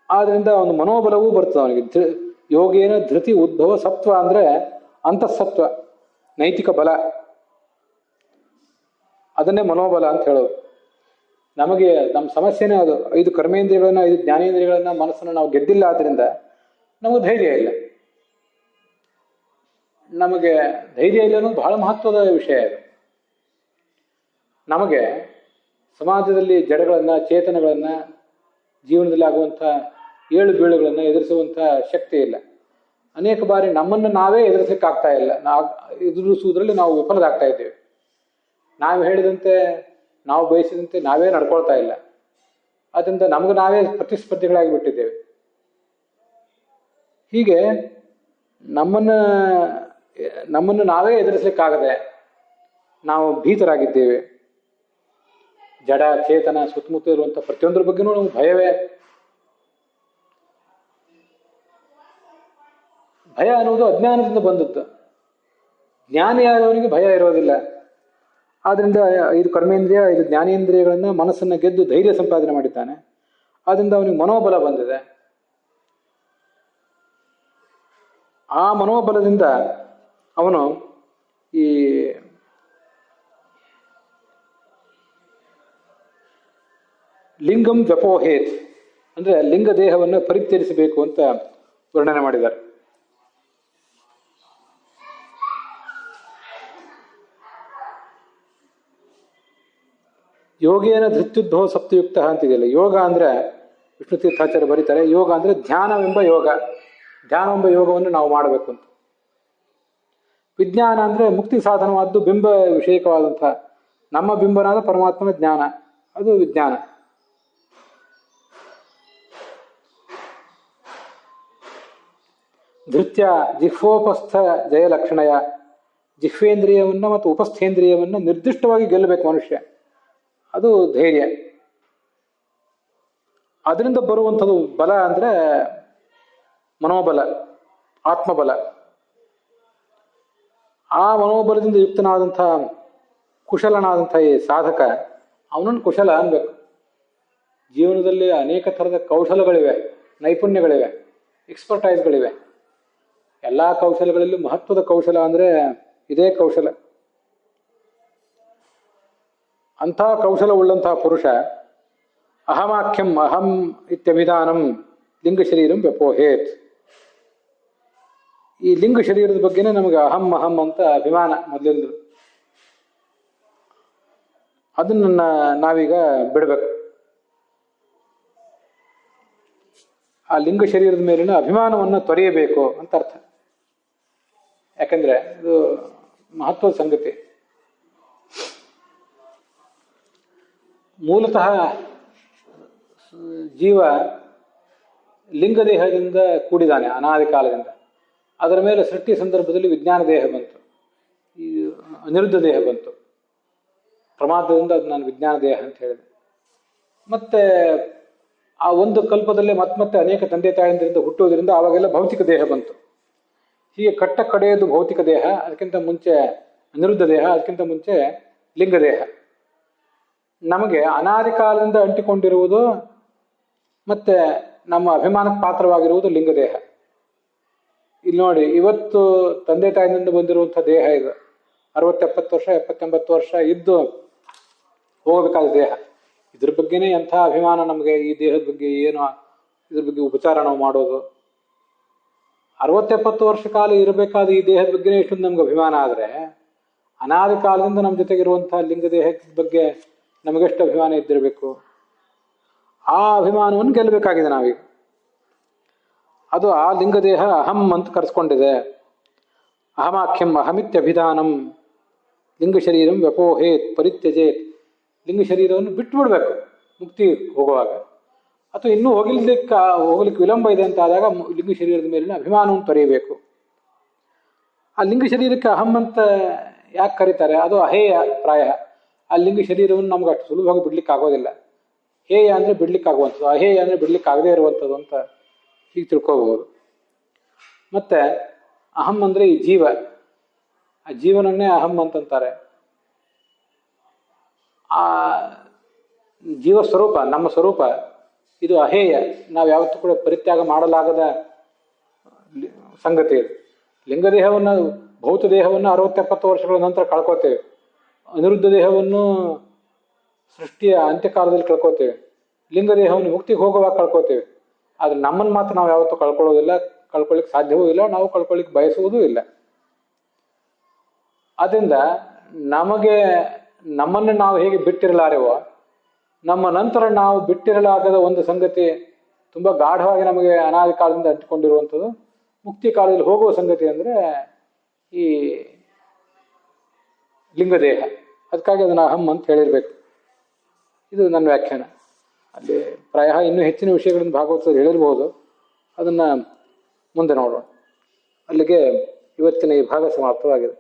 ಆದ್ರಿಂದ ಒಂದು ಮನೋಬಲವೂ ಬರ್ತದೆ ಅವನಿಗೆ. ಯೋಗೇನ ಧೃತಿ ಉದ್ಭವ ಸತ್ವ ಅಂದರೆ ಅಂತಃಸತ್ವ, ನೈತಿಕ ಬಲ. ಅದನ್ನೇ ಮನೋಬಲ ಅಂತ ಹೇಳೋದು. ನಮಗೆ ನಮ್ಮ ಸಮಸ್ಯೆನೇ ಅದು. 5 ಕರ್ಮೇಂದ್ರಿಯಗಳನ್ನ 5 ಜ್ಞಾನೇಂದ್ರಿಯಗಳನ್ನ ಮನಸ್ಸನ್ನು ನಾವು ಗೆದ್ದಿಲ್ಲ. ಆದ್ರಿಂದ ನಮಗೆ ಧೈರ್ಯ ಇಲ್ಲ. ನಮಗೆ ಧೈರ್ಯ ಇಲ್ಲ ಅನ್ನೋದು ಬಹಳ ಮಹತ್ವದ ವಿಷಯ ಇದು. ನಮಗೆ ಸಮಾಜದಲ್ಲಿ ಜಡಗಳನ್ನು, ಚೇತನಗಳನ್ನು, ಜೀವನದಲ್ಲಿ ಆಗುವಂಥ ಏಳು ಬೀಳುಗಳನ್ನು ಎದುರಿಸುವಂಥ ಶಕ್ತಿ ಇಲ್ಲ. ಅನೇಕ ಬಾರಿ ನಮ್ಮನ್ನು ನಾವೇ ಎದುರಿಸಲಿಕ್ಕಾಗ್ತಾ ಇಲ್ಲ. ಎದುರಿಸುವುದರಲ್ಲಿ ನಾವು ವಿಫಲರಾಗ್ತಾ ಇದ್ದೇವೆ. ನಾವು ಹೇಳಿದಂತೆ, ನಾವು ಬಯಸಿದಂತೆ ನಾವೇ ನಡ್ಕೊಳ್ತಾ ಇಲ್ಲ. ಅದರಿಂದ ನಮಗೆ ನಾವೇ ಪ್ರತಿಸ್ಪರ್ಧಿಗಳಾಗಿ ಬಿಟ್ಟಿದ್ದೇವೆ. ಹೀಗೆ ನಮ್ಮನ್ನು ನಾವೇ ಎದುರಿಸಲಿಕ್ಕಾಗದೆ ನಾವು ಭೀತರಾಗಿದ್ದೇವೆ. ಜಡ ಚೇತನ ಸುತ್ತಮುತ್ತ ಇರುವಂಥ ಪ್ರತಿಯೊಂದರ ಬಗ್ಗೆನೂ ನಮಗೆ ಭಯವೇ. ಭಯ ಅನ್ನೋದು ಅಜ್ಞಾನದಿಂದ ಬಂದದ್ದು. ಜ್ಞಾನಿಯಾದವನಿಗೆ ಭಯ ಇರೋದಿಲ್ಲ. ಆದ್ರಿಂದ 5 ಕರ್ಮೇಂದ್ರಿಯ 5 ಜ್ಞಾನೇಂದ್ರಿಯಗಳನ್ನು ಮನಸ್ಸನ್ನು ಗೆದ್ದು ಧೈರ್ಯ ಸಂಪಾದನೆ ಮಾಡಿದ್ದಾನೆ. ಆದ್ರಿಂದ ಅವನಿಗೆ ಮನೋಬಲ ಬಂದಿದೆ. ಆ ಮನೋಬಲದಿಂದ ಅವನು ಈ ಲಿಂಗಂ ವ್ಯಪೋಹೇತ್ ಅಂದ್ರೆ ಲಿಂಗ ದೇಹವನ್ನು ಪರಿತ್ಯಜಿಸಬೇಕು ಅಂತ ವರ್ಣನೆ ಮಾಡಿದ್ದಾರೆ. ಯೋಗೇನ ಧೃತ್ಯುದ್ಭವ ಸಪ್ತಯುಕ್ತ ಅಂತಿದೆಯಲ್ಲ. ಯೋಗ ಅಂದ್ರೆ ವಿಷ್ಣು ತೀರ್ಥಾಚಾರ್ಯ ಬರೀತಾರೆ, ಯೋಗ ಅಂದ್ರೆ ಧ್ಯಾನವೆಂಬ ಯೋಗ. ಧ್ಯಾನವೆಂಬ ಯೋಗವನ್ನು ನಾವು ಮಾಡಬೇಕು ಅಂತ. ವಿಜ್ಞಾನ ಅಂದ್ರೆ ಮುಕ್ತಿ ಸಾಧನವಾದ್ದು, ಬಿಂಬ ವಿಷಯಕವಾದಂಥ ನಮ್ಮ ಬಿಂಬನಾದ ಪರಮಾತ್ಮನ ಜ್ಞಾನ, ಅದು ವಿಜ್ಞಾನ. ಧೃತ್ಯ ಜಿಹ್ವೋಪಸ್ಥ ಜಯಲಕ್ಷಣಯ, ಜಿಹ್ವೇಂದ್ರಿಯವನ್ನು ಮತ್ತು ಉಪಸ್ಥೇಂದ್ರಿಯವನ್ನು ನಿರ್ದಿಷ್ಟವಾಗಿ ಗೆಲ್ಲಬೇಕು ಮನುಷ್ಯ. ಅದು ಧೈರ್ಯ. ಅದರಿಂದ ಬರುವಂಥದ್ದು ಬಲ ಅಂದ್ರೆ ಮನೋಬಲ, ಆತ್ಮಬಲ. ಆ ಮನೋಬಲದಿಂದ ಯುಕ್ತನಾದಂಥ ಕುಶಲನಾದಂಥ ಈ ಸಾಧಕ, ಅವನನ್ನು ಕುಶಲ ಅನ್ಬೇಕು. ಜೀವನದಲ್ಲಿ ಅನೇಕ ಥರದ ಕೌಶಲಗಳಿವೆ, ನೈಪುಣ್ಯಗಳಿವೆ, ಎಕ್ಸ್ಪರ್ಟೈಸ್ಗಳಿವೆ. ಎಲ್ಲ ಕೌಶಲಗಳಲ್ಲೂ ಮಹತ್ವದ ಕೌಶಲ ಅಂದರೆ ಇದೇ ಕೌಶಲ. ಅಂಥ ಕೌಶಲವುಳ್ಳಂತಹ ಪುರುಷ ಅಹಮಾಖ್ಯಂ ಅಹಂ ಇತ್ಯಭಿಧಾನಂ ಲಿಂಗ ಶರೀರಂ ವ್ಯಪೋಹೇತ್. ಈ ಲಿಂಗ ಶರೀರದ ಬಗ್ಗೆನೇ ನಮಗೆ ಅಹಂ ಅಹಂ ಅಂತ ಅಭಿಮಾನ ಮೊದಲಿಂದ. ಅದನ್ನು ನಾವೀಗ ಬಿಡಬೇಕು. ಆ ಲಿಂಗ ಶರೀರದ ಮೇಲಿನ ಅಭಿಮಾನವನ್ನು ತೊರೆಯಬೇಕು ಅಂತ ಅರ್ಥ. ಯಾಕಂದ್ರೆ ಇದು ಮಹತ್ವದ ಸಂಗತಿ. ಮೂಲತಃ ಜೀವ ಲಿಂಗದೇಹದಿಂದ ಕೂಡಿದಾನೆ ಅನಾದಿ ಕಾಲದಿಂದ. ಅದರ ಮೇಲೆ ಸೃಷ್ಟಿ ಸಂದರ್ಭದಲ್ಲಿ ವಿಜ್ಞಾನ ದೇಹ ಬಂತು, ಈ ಅನಿರುದ್ಧ ದೇಹ ಬಂತು. ಪ್ರಮಾದದಿಂದ ಅದು ನಾನು ವಿಜ್ಞಾನ ದೇಹ ಅಂತ ಹೇಳಿದೆ. ಮತ್ತೆ ಆ ಒಂದು ಕಲ್ಪದಲ್ಲೇ ಮತ್ತೆ ಅನೇಕ ತಂದೆ ತಾಯಂದಿರಿಂದ ಹುಟ್ಟುವುದರಿಂದ ಆವಾಗೆಲ್ಲ ಭೌತಿಕ ದೇಹ ಬಂತು. ಹೀಗೆ ಕಟ್ಟ ಕಡೆಯದು ಭೌತಿಕ ದೇಹ, ಅದಕ್ಕಿಂತ ಮುಂಚೆ ಅನಿರುದ್ಧ ದೇಹ, ಅದಕ್ಕಿಂತ ಮುಂಚೆ ಲಿಂಗದೇಹ. ನಮಗೆ ಅನಾದಿ ಕಾಲದಿಂದ ಅಂಟಿಕೊಂಡಿರುವುದು ಮತ್ತೆ ನಮ್ಮ ಅಭಿಮಾನಕ್ಕೆ ಪಾತ್ರವಾಗಿರುವುದು ಲಿಂಗದೇಹ. ಇಲ್ಲಿ ನೋಡಿ, ಇವತ್ತು ತಂದೆ ತಾಯಿನಿಂದ ಬಂದಿರುವಂಥ ದೇಹ ಇದು. 60-70 ವರ್ಷ 70-80 ವರ್ಷ ಇದ್ದು ಹೋಗಬೇಕಾದ ದೇಹ. ಇದ್ರ ಬಗ್ಗೆನೇ ಎಂಥ ಅಭಿಮಾನ ನಮಗೆ. ಈ ದೇಹದ ಬಗ್ಗೆ ಏನು, ಇದ್ರ ಬಗ್ಗೆ ಉಪಚಾರ ನಾವು ಮಾಡೋದು. 60-70 ವರ್ಷ ಕಾಲ ಇರಬೇಕಾದ ಈ ದೇಹದ ಬಗ್ಗೆನೇ ಇಷ್ಟೊಂದು ನಮ್ಗೆ ಅಭಿಮಾನ ಆದರೆ, ಅನಾದಿ ಕಾಲದಿಂದ ನಮ್ಮ ಜೊತೆಗಿರುವಂತಹ ಲಿಂಗ ದೇಹದ ಬಗ್ಗೆ ನಮಗೆಷ್ಟು ಅಭಿಮಾನ ಇದ್ದಿರಬೇಕು. ಆ ಅಭಿಮಾನವನ್ನು ಗೆಲ್ಲಬೇಕಾಗಿದೆ ನಾವೀಗ. ಅದು ಆ ಲಿಂಗದೇಹ ಅಹಂ ಅಂತ ಕರೆಸ್ಕೊಂಡಿದೆ. ಅಹಮಾಖ್ಯಂ ಅಹಮಿತ್ಯಭಿಧಾನಂ ಲಿಂಗ ಶರೀರಂ ವ್ಯಪೋಹೇತ್ ಪರಿತ್ಯಜೇತ್. ಲಿಂಗ ಶರೀರವನ್ನು ಬಿಟ್ಟು ಬಿಡಬೇಕು ಮುಕ್ತಿ ಹೋಗುವಾಗ. ಅಥವಾ ಇನ್ನೂ ಹೋಗ್ಲಿಕ್ಕೆ ವಿಳಂಬ ಇದೆ ಅಂತ ಆದಾಗ ಲಿಂಗ ಶರೀರದ ಮೇಲಿನ ಅಭಿಮಾನವನ್ನು ತೊರೆಯಬೇಕು. ಆ ಲಿಂಗ ಶರೀರಕ್ಕೆ ಅಹಂ ಅಂತ ಯಾಕೆ ಕರೀತಾರೆ? ಅದು ಅಹೇಯ ಪ್ರಾಯ. ಆ ಲಿಂಗ ಶರೀರವನ್ನು ನಮ್ಗೆ ಅಷ್ಟು ಸುಲಭವಾಗಿ ಬಿಡ್ಲಿಕ್ಕೆ ಆಗೋದಿಲ್ಲ. ಹೇಯ ಅಂದರೆ ಬಿಡ್ಲಿಕ್ಕೆ ಆಗುವಂಥದ್ದು, ಅಹೇಯ ಅಂದರೆ ಬಿಡ್ಲಿಕ್ಕೆ ಆಗದೇ ಇರುವಂಥದ್ದು ಅಂತ ಹೀಗೆ ತಿಳ್ಕೋಬಹುದು. ಮತ್ತೆ ಅಹಂ ಅಂದರೆ ಈ ಜೀವ, ಆ ಜೀವನನ್ನೇ ಅಹಂ ಅಂತಂತಾರೆ. ಆ ಜೀವ ಸ್ವರೂಪ, ನಮ್ಮ ಸ್ವರೂಪ ಇದು ಅಹೇಯ. ನಾವು ಯಾವತ್ತೂ ಕೂಡ ಪರಿತ್ಯಾಗ ಮಾಡಲಾಗದ ಸಂಗತಿ ಇದು. ಲಿಂಗದೇಹವನ್ನು, ಭೌತ ದೇಹವನ್ನು 60-70 ವರ್ಷಗಳ ನಂತರ ಕಳ್ಕೋತೇವೆ. ಅನಿರುದ್ಧ ದೇಹವನ್ನು ಸೃಷ್ಟಿಯ ಅಂತ್ಯಕಾಲದಲ್ಲಿ ಕಳ್ಕೋತೇವೆ. ಲಿಂಗದೇಹವನ್ನು ಮುಕ್ತಿಗೆ ಹೋಗುವಾಗ ಕಳ್ಕೋತೇವೆ. ಆದರೆ ನಮ್ಮನ್ನು ಮಾತ್ರ ನಾವು ಯಾವತ್ತೂ ಕಳ್ಕೊಳ್ಳೋದಿಲ್ಲ, ಕಳ್ಕೊಳ್ಳಿಕ್ಕೆ ಸಾಧ್ಯವೂ ಇಲ್ಲ, ನಾವು ಕಳ್ಕೊಳ್ಳಿಕ್ಕೆ ಬಯಸುವುದೂ ಇಲ್ಲ. ಆದ್ದರಿಂದ ನಮ್ಮನ್ನು ನಾವು ಹೇಗೆ ಬಿಟ್ಟಿರಲಾರೆವೋ, ನಮ್ಮ ನಂತರ ನಾವು ಬಿಟ್ಟಿರಲಾಗದ ಒಂದು ಸಂಗತಿ ತುಂಬ ಗಾಢವಾಗಿ ನಮಗೆ ಅನಾದಿ ಕಾಲದಿಂದ ಅಂಟಿಕೊಂಡಿರುವಂಥದ್ದು ಮುಕ್ತಿ ಕಾಲದಲ್ಲಿ ಹೋಗುವ ಸಂಗತಿ ಅಂದರೆ ಈ ಲಿಂಗದೇಹ. ಅದಕ್ಕಾಗಿ ಅದನ್ನು ಅಹಂ ಅಂತ ಹೇಳಿರ್ಬೇಕು. ಇದು ನನ್ನ ವ್ಯಾಖ್ಯಾನ. ಅಲ್ಲಿ ಪ್ರಾಯ ಇನ್ನೂ ಹೆಚ್ಚಿನ ವಿಷಯಗಳನ್ನು ಭಾಗವತದಲ್ಲಿ ಹೇಳಿರ್ಬೋದು. ಅದನ್ನು ಮುಂದೆ ನೋಡೋಣ. ಅಲ್ಲಿಗೆ ಇವತ್ತಿನ ಈ ಭಾಗ ಸಮಾಪ್ತವಾಗಿದೆ.